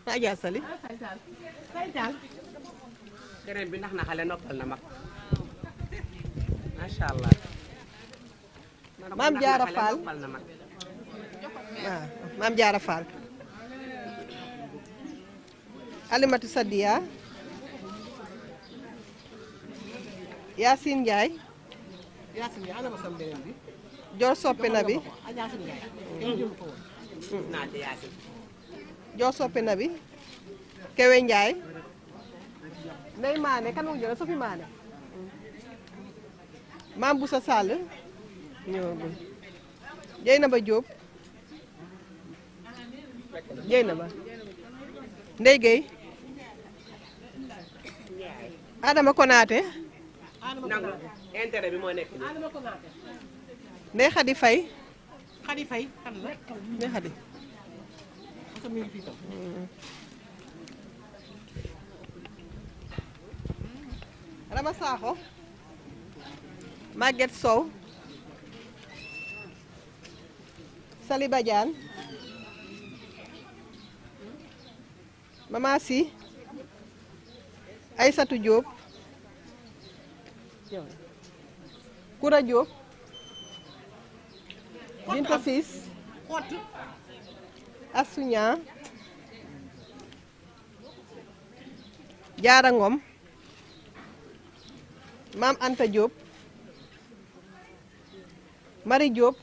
Adja Sali keneen bi ndax na xale noppal na mag macha allah Maam Jaara Fall noppal na mag waaw Maam Jaara Fall Alimatu Sadia Yacine Ndiaye Dior Soppe Nabi naate Yaasin Dior Soppe Nabi Kewe Ndiaye Ndey Maane kan mu jël Sophie Maane Maam Boussa Sall ñëwagul Jeynaba Diop Jeynaba Ndey Gueye Adama Konaté nangu intérêt bi moo nekk nii Ndey Khady Faye Khady Faye kan la Ndey Khady Rama Sakho Maguette Sow Sali Badiane Mama Si Aïssatou Diop Koura Diop Binta Sis Assouña Diarra Ngom Maam Anta Diop Marie Diop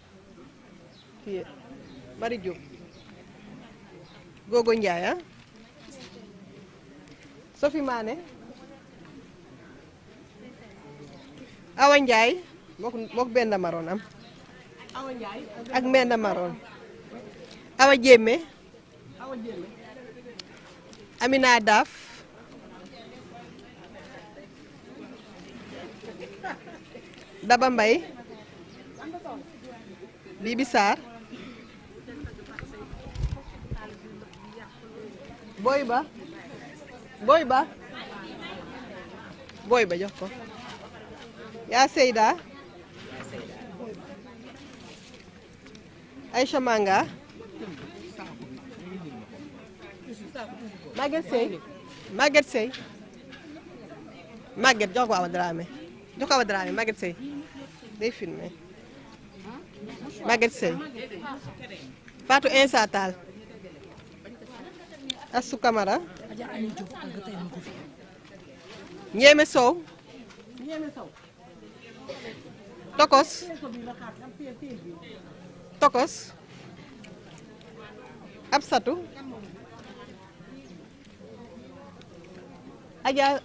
Marie Diop Gogo Ndiaye Sophie Mané Awa Ndiaye mook benn maroon am ak benn maroon Awa Jéeme Amina Daf Daba Mbay Bibi Sarr Boy Ba jox ko yaa Seyda Aïcha Manga Maguette Seye Maguette Seye Maguette jox ko Awa Dramé jox ko Awa Dramé Maguette Seye day filmé Maguette Seye Fatou Insa Tall Assou Camara Ñeeme Sow Tokos Absatou Adja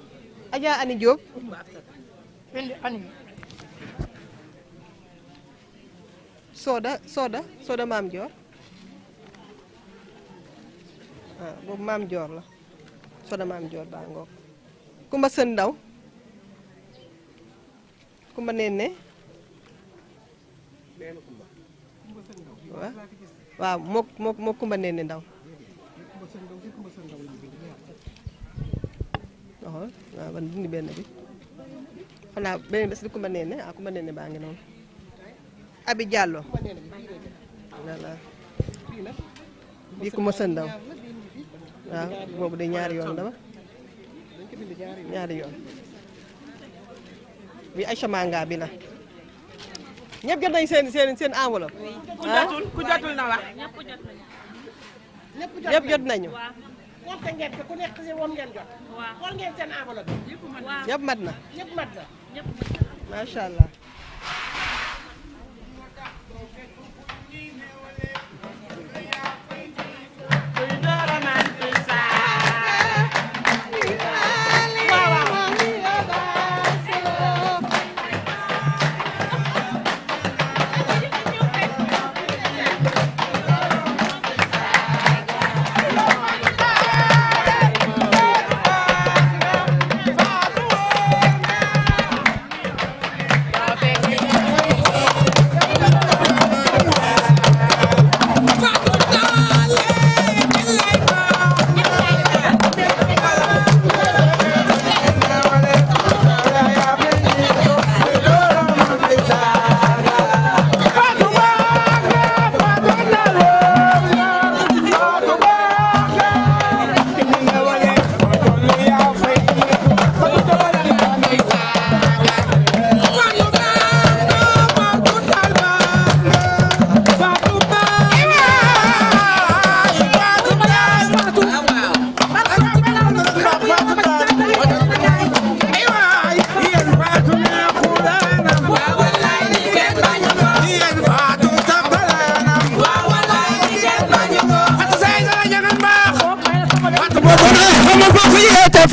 Ani Diop Soda Maam Dior boobu Maam Dior la Soda Maam Dior baa ngoog Kumba Sën Ndaw Kumba Nene waaw moo Kumba Nene Ndaw waaw ban dindi benn bi xanaa benn bés di Kumba Nene Kumba Nene baa ngi noonu Abi Diallo voilà bii Kumba Sën Ndaw waaw boobu de ñaari yoon dama ñaari yoon bi Aïcha Manga bi la ñëpp jot nañ seen enveloppe ku jotul na wax ñëpp jot nañu ñaata ngeen ko ku nekk si woon ngeen jot. waaw xool ngeen seen enveloppe bi. ñëpp mat na ñëpp mat na. macha allah.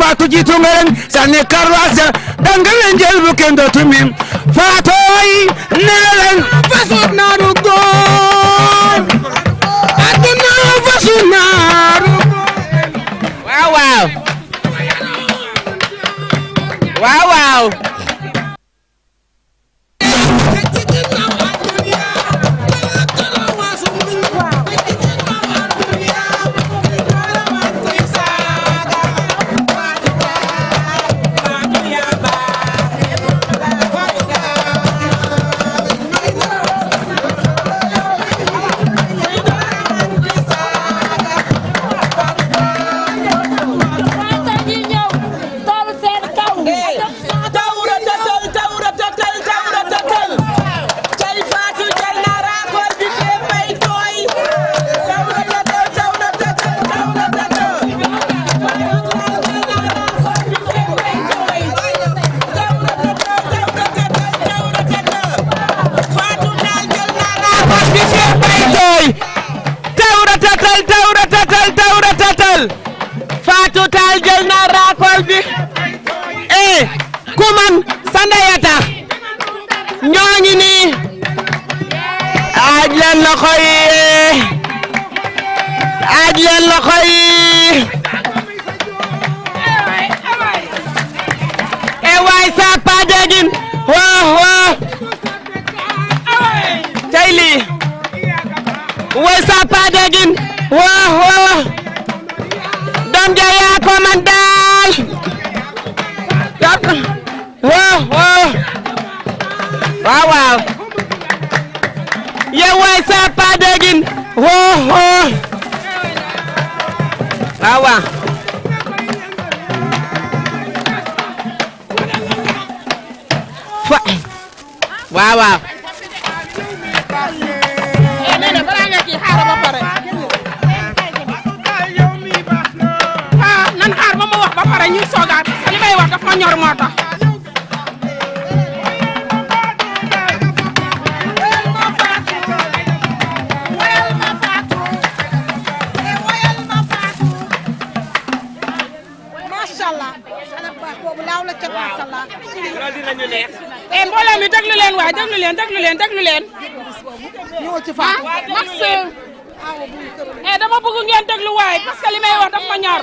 Fatou jiitu nga leen sànni karwaas dangal leen jël bu kenn dootu mim Fatou yi nee leen fasu naaru góor aduna fasu naaru góor waaw waaw Fatou Tall jël na raakool bi ku man sa ndey tax ñoo ngi nii aaj leen loxo yi waay sa pa degin waaw tey lii waay sa pa degin waaw doom ja yaa ko man daal waaw yow waay sa pa degin waaw waaw waaw waaw nee na balaa nga kii xaaral ba pare nan xaar ba ma wax ba pare ñu soogaat li may wax daf ma ñor moo tax mbooloo mi déglu leen waay déglu leen ñoo ci fa max dama bëgg ngeen déglu waay parce que li may wax daf ma ñor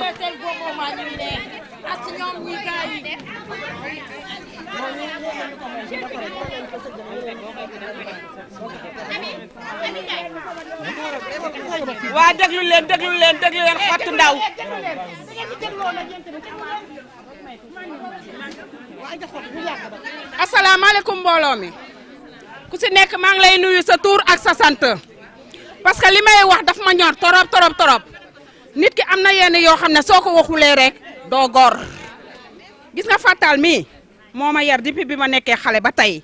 waa déglu leen xottu ndaw asalaamaaleykum mbooloo mi ku si nekk maa ngi lay nuyu sa tur ak sa sant parce que li may wax daf ma ñor torop nit ki am na yenn yoo xam ne soo ko waxulee rek doo góor gis nga Fatal mii moo ma yar depuis bi ma nekkee xale ba tey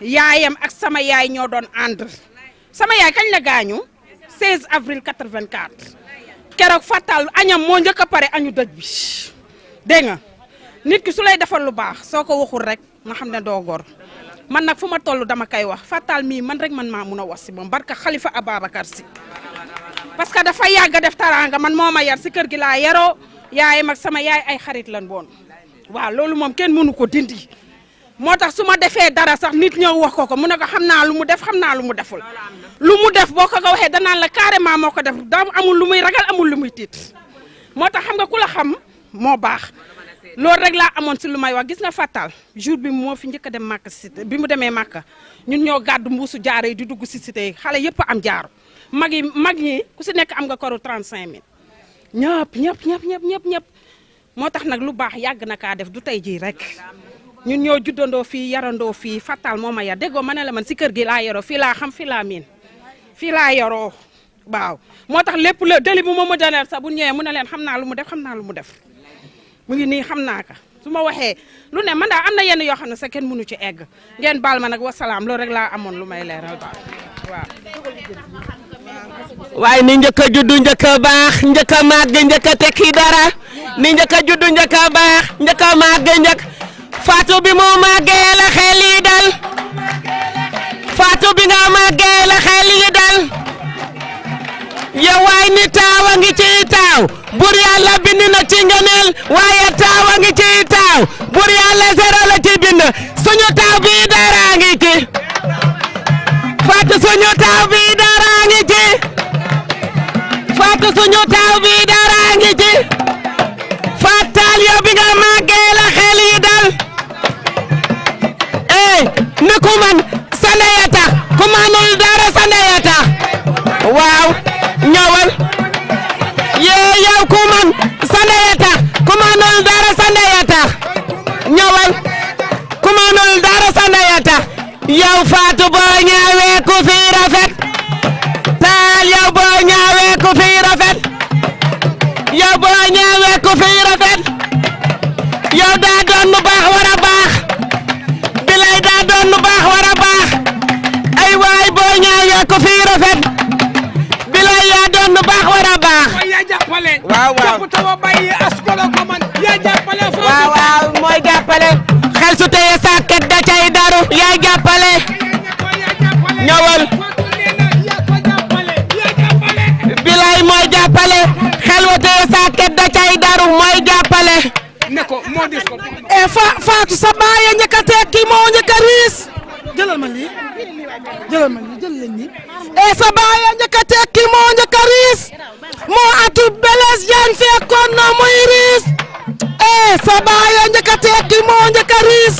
yaayam ak sama yaay ñoo doon ànd sama yaay kañ la gaañu 16 avril 84 keroog Fatal añam moo njëkk a pare añu dëj bi dégg nga nit ki su lay defal lu baax soo ko waxul rek nga xam ne doo góor man nag fu ma toll dama koy wax Fatal mii man rek man maa mun a wax si moom barka Khalifa Ababacar si parce que dafa yàgg def taraanga man moo ma yar si kër gi laa yaroo yaayam ak sama yaay ay xarit lan boon waaw loolu moom kenn mënu ko dindi moo tax su ma defee dara sax nit ñëw wax ko mu ne ko xam naa lu mu def xam naa lu mu deful lu mu def boo ko waxee danaan la carrément moo ko def daa amul lu muy ragal amul lu muy tiit moo tax xam nga ku la xam moo baax loolu rek laa amoon si lu may wax gis nga Fatal jour bi moo fi njëkk a dem màkk si cité bi mu demee màkk ñun ñoo gàddu mbuusu jaaro yi di dugg si cité yi xale yëpp am jaaro mag ñi ku si nekk am nga koru 35000 ñëpp moo tax nag lu baax yàgg na kaa def du tey jii rek ñun ñoo juddandoo fii yarandoo fii Fatal moo ma yar déggoo ma ne la man si kër gi laa yaroo fii laa xam fii laa miin fii laa yaroo waaw moo tax lépp la deli bu ma mëjaneel sax bu ñëwee mu ne leen xam naa lu mu def xam naa lu mu def mu ngi nii xam naa ka su ma waxee lu ne man daal am na yenn yoo xam ne sa kenn mënu ci egg ngeen baal ma nag wasalaam loolu rek laa amoon lu may leeral daal waaw. waaye ni njëkk a juddu njëkk a baax njëkk a màgg njëkk a tekki dara ni njëkk a juddu njëkk a baax njëkk a màgg njëkk Fatou bi moo màggee la xel yi dal Fatou bi nga màggee la xel yi dal yow waay ni taawa ngi ci taaw bur yàlla bind na ci ngëneel waaye taawa ngi ci taaw bur yàlla zéro la ci bind suñu taaw bi dara ngi ci Fatou suñu taaw bi dara ngi ci Fatou suñu taaw bi dara ngi ci Fatal yow bi nga màggee la xel yi dal ne ku man sa ndey a tax ku manul dara sa ndey a tax waaw ñëwal yee yow ku man sa ndey a tax ku manul dara sa ndey a tax ñëwal ku manul dara sa ndey a tax yow Fatou boo ñëwee ku fi rafet Taal yow boo ñëwee ku fi rafet yow boo ñëwee ku fi rafet yow daa doon lu baax war a baax bilay daa doon lu baax war a baax ay waay boo ñëwee ku fi rafet bilay yaa doon lu baax war a baax. waaw waaw mooy jàppale xel su teye sàkket da cay daru yaay jàppale ñëwal bilay mooy jàppale xel wa teye sàkket da cay daru mooy jàppale Fatou sa baay a njëkk a tekki moo njëkk a riis jëlal ma lii jël leen nii sa baay a njëkk a tekki moo njëkk a riis moo atu beles jaan fekkoon na muy riis sa baay a njëkk a tekki moo njëkk a riis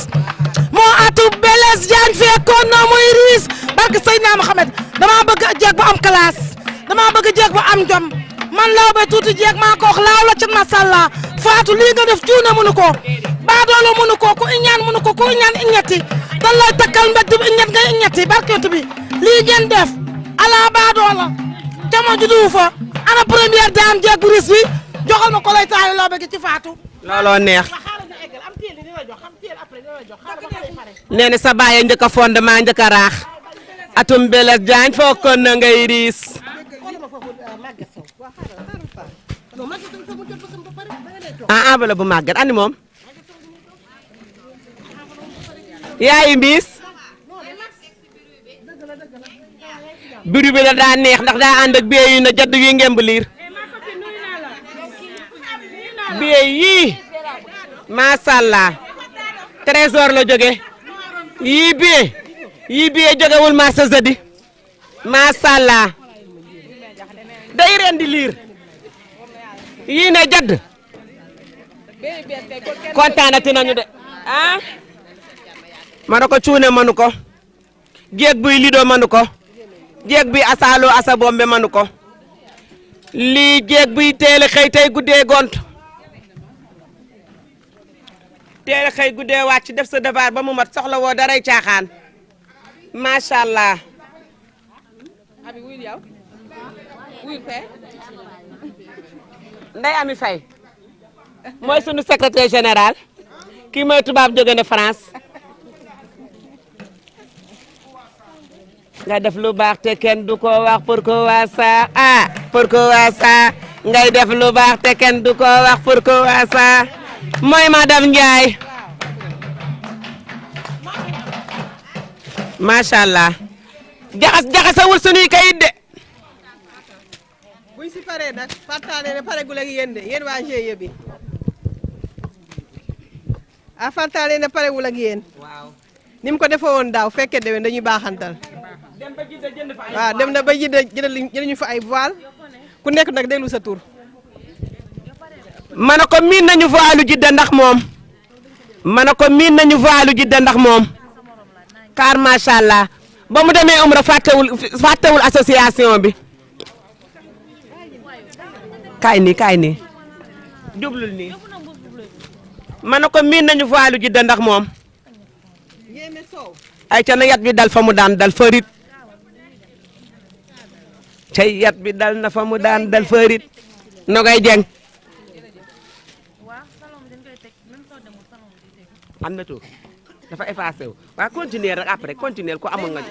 moo atu beles jaan fekkoon na muy riis barke Seydina Mohamed dama bëgg jeeg bu am classe dama bëgg jeeg bu am jom man laaw ba tuuti jeeg maa ko wax laaw la ca masalla Fatou lii nga def cuuna mënu ko baadoolo mënu ko ku iñaan mënu ko ku iñaan iñetti dan lay takkal mbedd bi iñet ngay iñetti barkeetu bi lii ngeen def ala baadoola jama judu fa ana première dame jeeg bu ris bi joxal ma loo bëgg ci Fatou. looloo neex. waaw xaaral nga eggal am téel ni dina la jox xam téel après dina la jox xaaral ba xale pare. nee na sa baay njëkk a fondement njëkk a raax. atum Blaise Diagne fokkoon na ngay riis. ah bala bu màgget andi moom. yaayu mbiis. buru bi la daa neex ndax daa ànd ak bie yu na jadd wi ngemb liir. bie yii. macha allah. trésor la jóge yii bie jógewul marché jeudi. macha allah. day ren di liir. yii ne jadd. kontaanati nañu de ah. ma ne ko cuune manu ko. jéeg buy lido manu ko. jéeg buy asaaloo asa bombe manu ko. lii jéeg buy teel a xëy tey guddee gont. teel a xëy guddee wàcc def sa devoir ba mu mat soxla woo daray caaxaan. macha allah. Ndeye Amy Faye mooy sunu secrétaire général kii mooy tubaab jóge na France nga def lu baax te kenn du ko wax pourquoi ça pourquoi ça ngay def lu baax te kenn du ko wax pourquoi ça mooy madame Ndiaye macha allah jaxasawul sunuy kayit de. buñ si paree nag Fantale ne paregul ak yéen de yéen waa GIE bi Fantale ne paregul ak yéen ni mu ko defee woon daaw fekkee déwén dañuy baaxantal waaw dem na ba jënd ñu fa ay voile ku nekk nag déglu sa tur. ma ne ko miin nañu voile jidda ndax moom ma ne ko miin nañu voile jidda ndax moom car macha allah ba mu demee umra fàttewul association bi. kaay nii jublul nii ma ne ko miin nañu voile jidda ndax moom ay ca na yat bi dal fa mu daan dal fërit cay yat bi dal na fa mu daan dal fërit nogay jeng am na tuur dafa effacé wu waaw continuer rek après continuer ko amul nga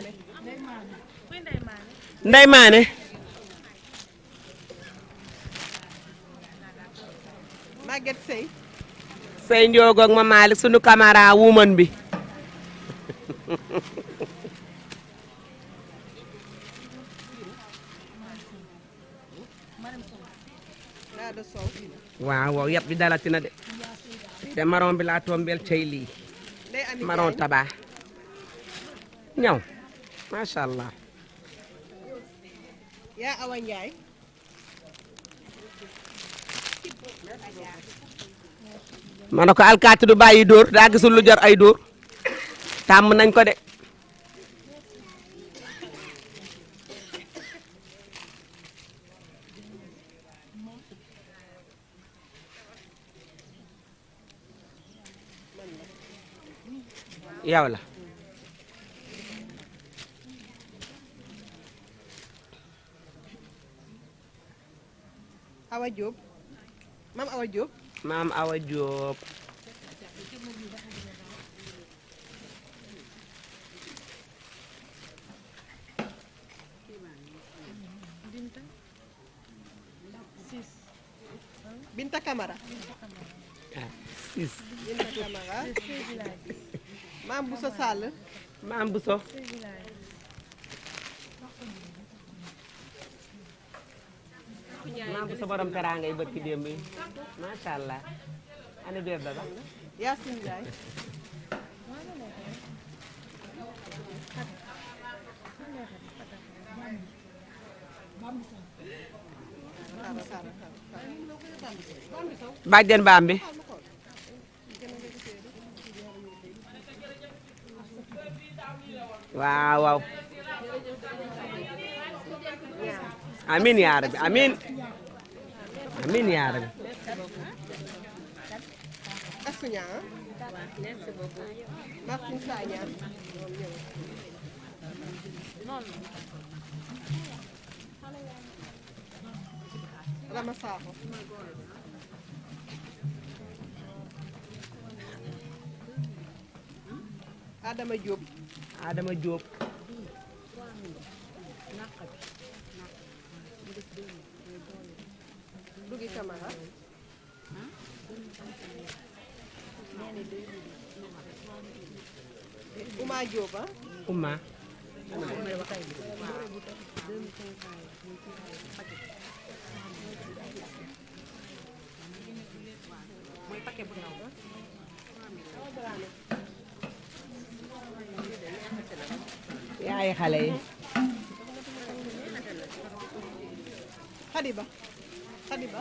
Ndeye Mané Maguette Seye Sey Ndiogo ak ma Malick sunu camara woman bi waaw yat bi dalati na de te maron bi laa tombeel cey lii maron taba ñaw macha allah. yaa Awa Ndiaye ma ne ko alkaati du bàyyi dóor daa gisul lu jar ay dóor tàmm nañ ko de. yow la. Awa Diop maam Awa Diop. maam Awa Diop. Binta Camara. ah sis. Binta Camara. maam Bousso Sall. maam Bousso. maam Bousso borom teraanga yi bët ki démb yi macha allah. ana biir dara. Yacine Ndiaye. bàjjen baam bi. waaw waaw. amiin yaa rabbi amiin. amiin yaa rabbi. Asuña. Martin Sagna. Rama Sakho. Adama Diop. Adama Diop. Dugi Camara. Ouma Diop ah. Ouma. yaay xale yi. Khadiba. Khadiba.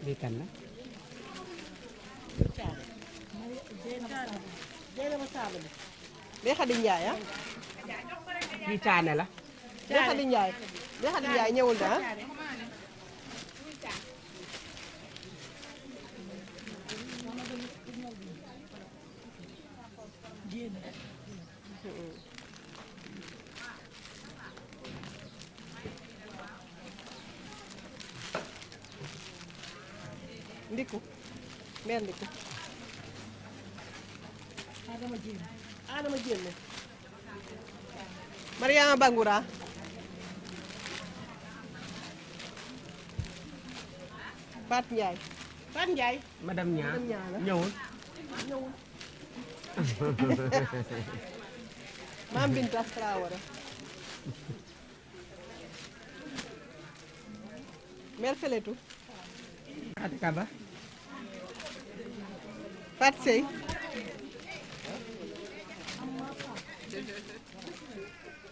bii kan la. Bee Khady Ndiaye ah. bii Caane la. Bee Khady Ndiaye. Bee Khady Ndiaye ñëwul na ah. Ndiku. Mère Ndiku. Adama Diémé. Mariama Bangoura. Fat Ndiaye. Fat Ndiaye. madame Niang Madame Niang la. ñëwul. Ñëwul. Mam Binta Traoré. Mère Feletou. Fatou Kaba. Fat Sey.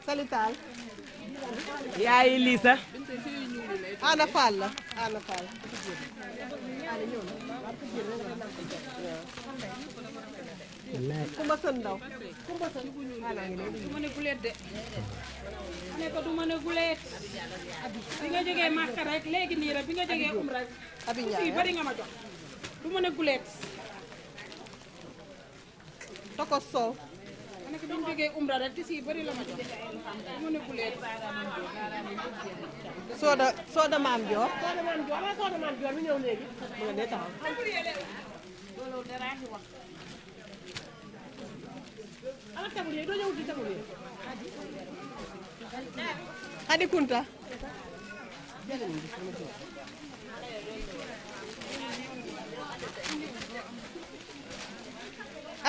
Salital. yaay Lisa. Ana Fall la. Ana Fall. Kumba Sën Ndaw. Kumba Sën. du ma ne guleet de ne ko du ma ne guleet bi nga jógee Makka rek léegi nii rek bi nga jógee rek Abi fii Ndiaye. bari nga ma jox du ma ne guleet Toko Sow. ma ne ko bi ñu jógee rek ti si bari la ma jox du ma ne guleet Soda Maam Dior. Soda Maam Dior mi ñëw léegi. mu nga nee taxaw. Ala tabulier doo ñëw di tabulier. Khady Kunta.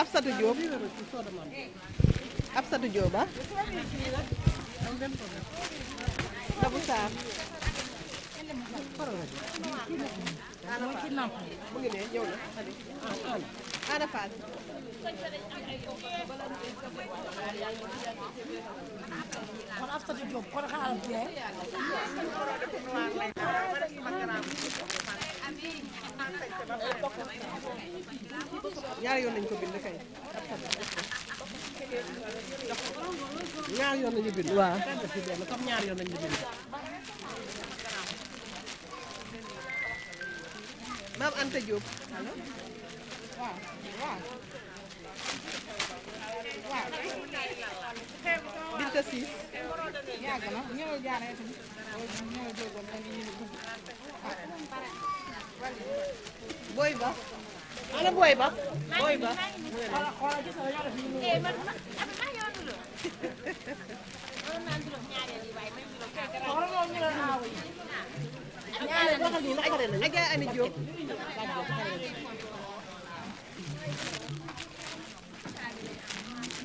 Absatou Diop. Absatou Diop ah. Nabou Sarr. mu ngi ne ñëw na. Ana Fall. kon Absatou Diop kon xaaral bu lee ñaari yoon lañ ko bind kay. ñaari yoon lañu bind. waaw comme ñaari yoon lañu bind. Maam Anta Diop. Binta Siis. Boy Ba. Ana Boy Ba. Boy Ba. Adja Ani Diop.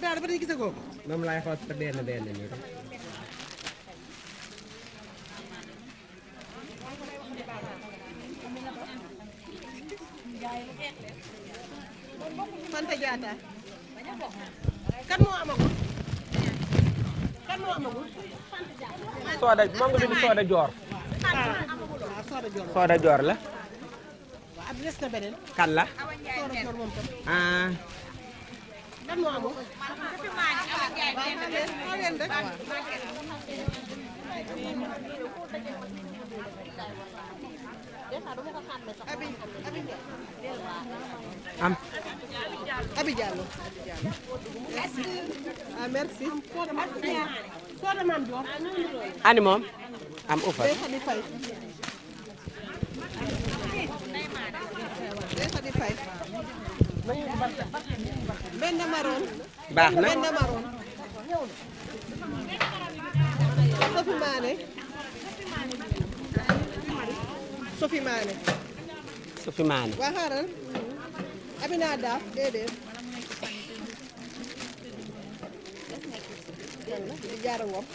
Daara ba tey gisagoo ko. moom laay xool te benn nii rek. Fanta Diatta. Kan moo amagul. Kan moo amagul. Soda moom nga bind Soda Dior. Soda Dior la. waaw ab des na beneen. kan la. Soda Dior moom tam. ah. Kan moo amul. waaw ngeen rek. Abi am. Abi Diallo. Ah merci. Soda Maam Dior. ani moom. am ufa. Day Khady Faye. Day Khady Faye. Benn baax na Sophie Mané Sophie Mané waa xaaral Amina Daaf déedéet Jaara Ngom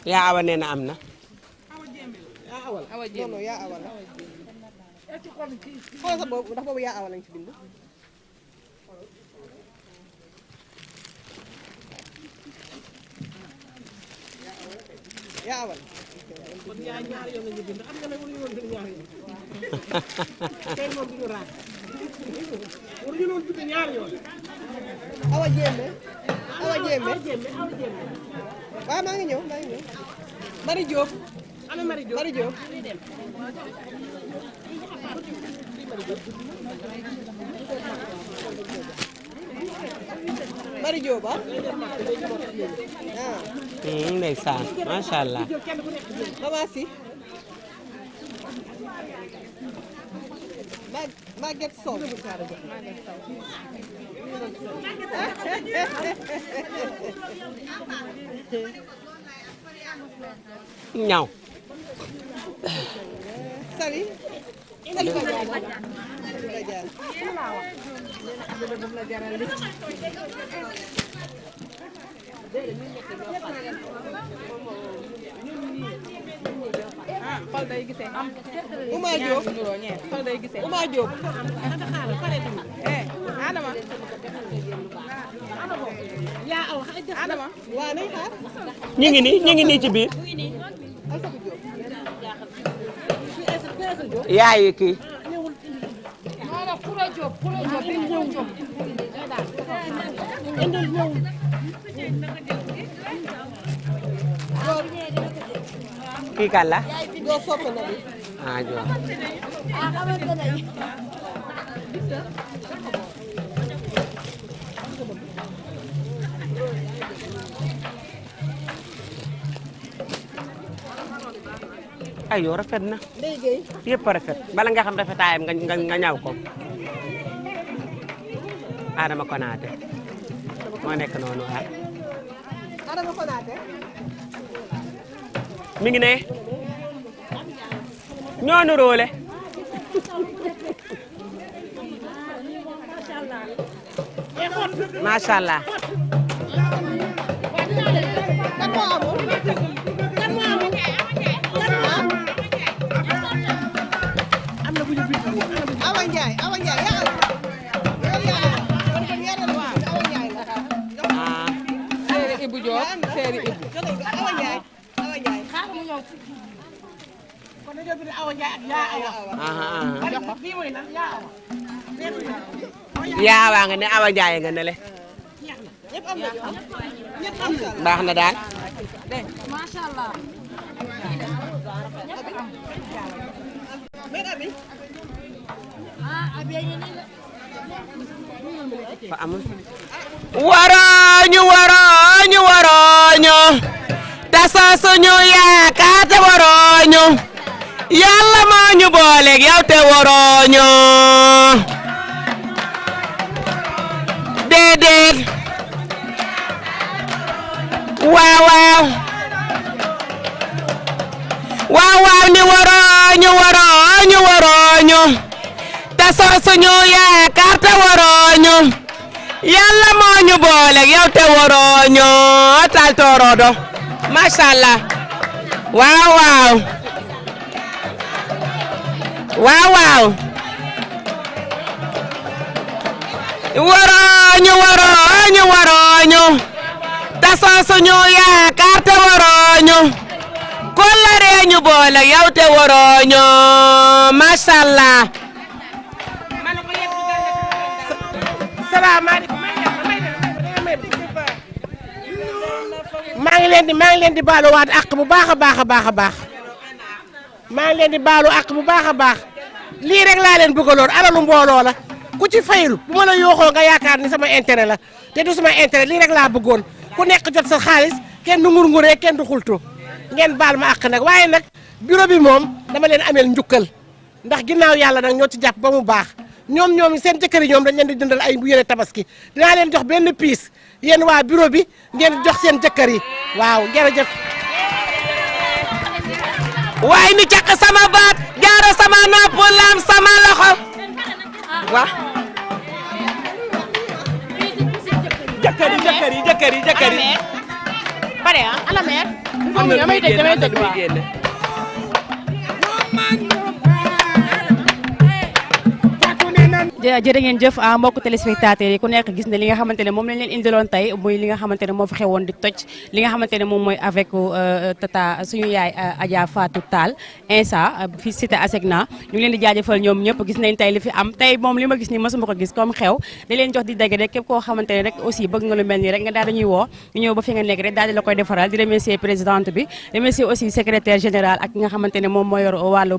yaa awa nee na am na yaa awa la non non yaa awa la xoolal sa boobu ndax boobu yaa awa lañ ci bind yaa awa la kon ñaari yoon lañu bind xam nga ne waruñu woon bind ñaari yoon tey moom duñu raak waruñu woon bind ñaari yoon awa jéeme waaw maa ngi ñëw Mari Diop ana Mari Diop Mari Diop ndeysaan macha allah mama si Maguette Sow ñaw Sali xol day gisee Ouma Diop xol day gisee Ouma Diop Adama Adama waa nañ xaar ñu ngi nii ci biir yaayi kii kii kan la doo sopp na bi joo ay yoo rafet na yëpp rafet bala nga xam rafetaayam nga ñaw ko Adama Konaté moo nekk noonu Adama Konaté mi ngi ne ñoo nuróole macha allah Awa Ndiaye Séeri Ibu Diop Séeri Ibu Awa Ndiaye yaa waa nga ne Awa Ndiaye nga ne le baax na daal macha allah. fa amul warooñu tasa suñu yaakaar te warooñu yàlla moo ñu booleeg yow te warooñu déedéet waaw ni warooñu tasa suñu yaakaar te warooñu yàlla moo ñu booleeg yow te warooñu tal toorodo macha allah waaw warooñu tasoo suñu yaakaar te warooñu kollare ñu booleeg yow te warooñu macha allah salaamaaleykum maa ngi leen di baalu waat àq bu baax a baax maa ngi leen di baalu àq bu baax a baax lii rek laa leen bëggaloon alalu mbooloo la ku ci fayul bu ma la yooxoo nga yaakaar ni sama intérêt la te du sama intérêt lii rek laa bëggoon ku nekk jot sa xaalis kenn du ngur-nguree kenn du xultu ngeen baal ma àq nag waaye nag bureau bi moom dama leen ameel njukkal ndax ginnaaw yàlla nag ñoo ci jàpp ba mu baax ñoom seen jëkkër yi ñoom dañ leen di jëndal ay yére tabaski dinaa leen jox benn piis yéen waa bureau bi ngeen jox seen jëkkër yi waaw jërëjëf. waaye ni caq sama baat jaaro sama nopp lam sama loxo wa jëkkër yi pare ala mère damay dëj waaw jërë ngeen jëf mbokk téléspectateurs yi ku nekk gis na li nga xamante ne moom lañ leen indiloon tey muy li nga xamante ne moo fi xewoon di toj li nga xamante ne moom mooy avec tata suñu yaay Adja Fatou Tall Insa fi cité Asegna ñu ngi leen di jaajëfal ñoom ñëpp gis nañ tey li fi am tey moom li ma gis ni mësuma ko gis comme xew da leen jox di dégg rek képp koo xamante ne rek aussi bëgg nga lu mel nii rek nga daal dañuy woo ñu ñëw ba fi nga nekk rek daal di la koy defaral di remercier présidente bi remercier aussi secrétaire général ak nga xamante ne moom moo yor wàllu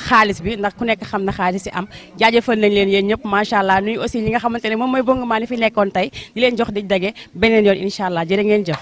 xaalis bi ndax ku nekk xam na xaalis si am jaajëfal nañ leen yéen ñëpp macha allah nuyu aussi ñi nga xamante ne moom mooy bongo maa ni fi nekkoon tey di leen jox di dage beneen yoon incha allah jërë ngeen jëf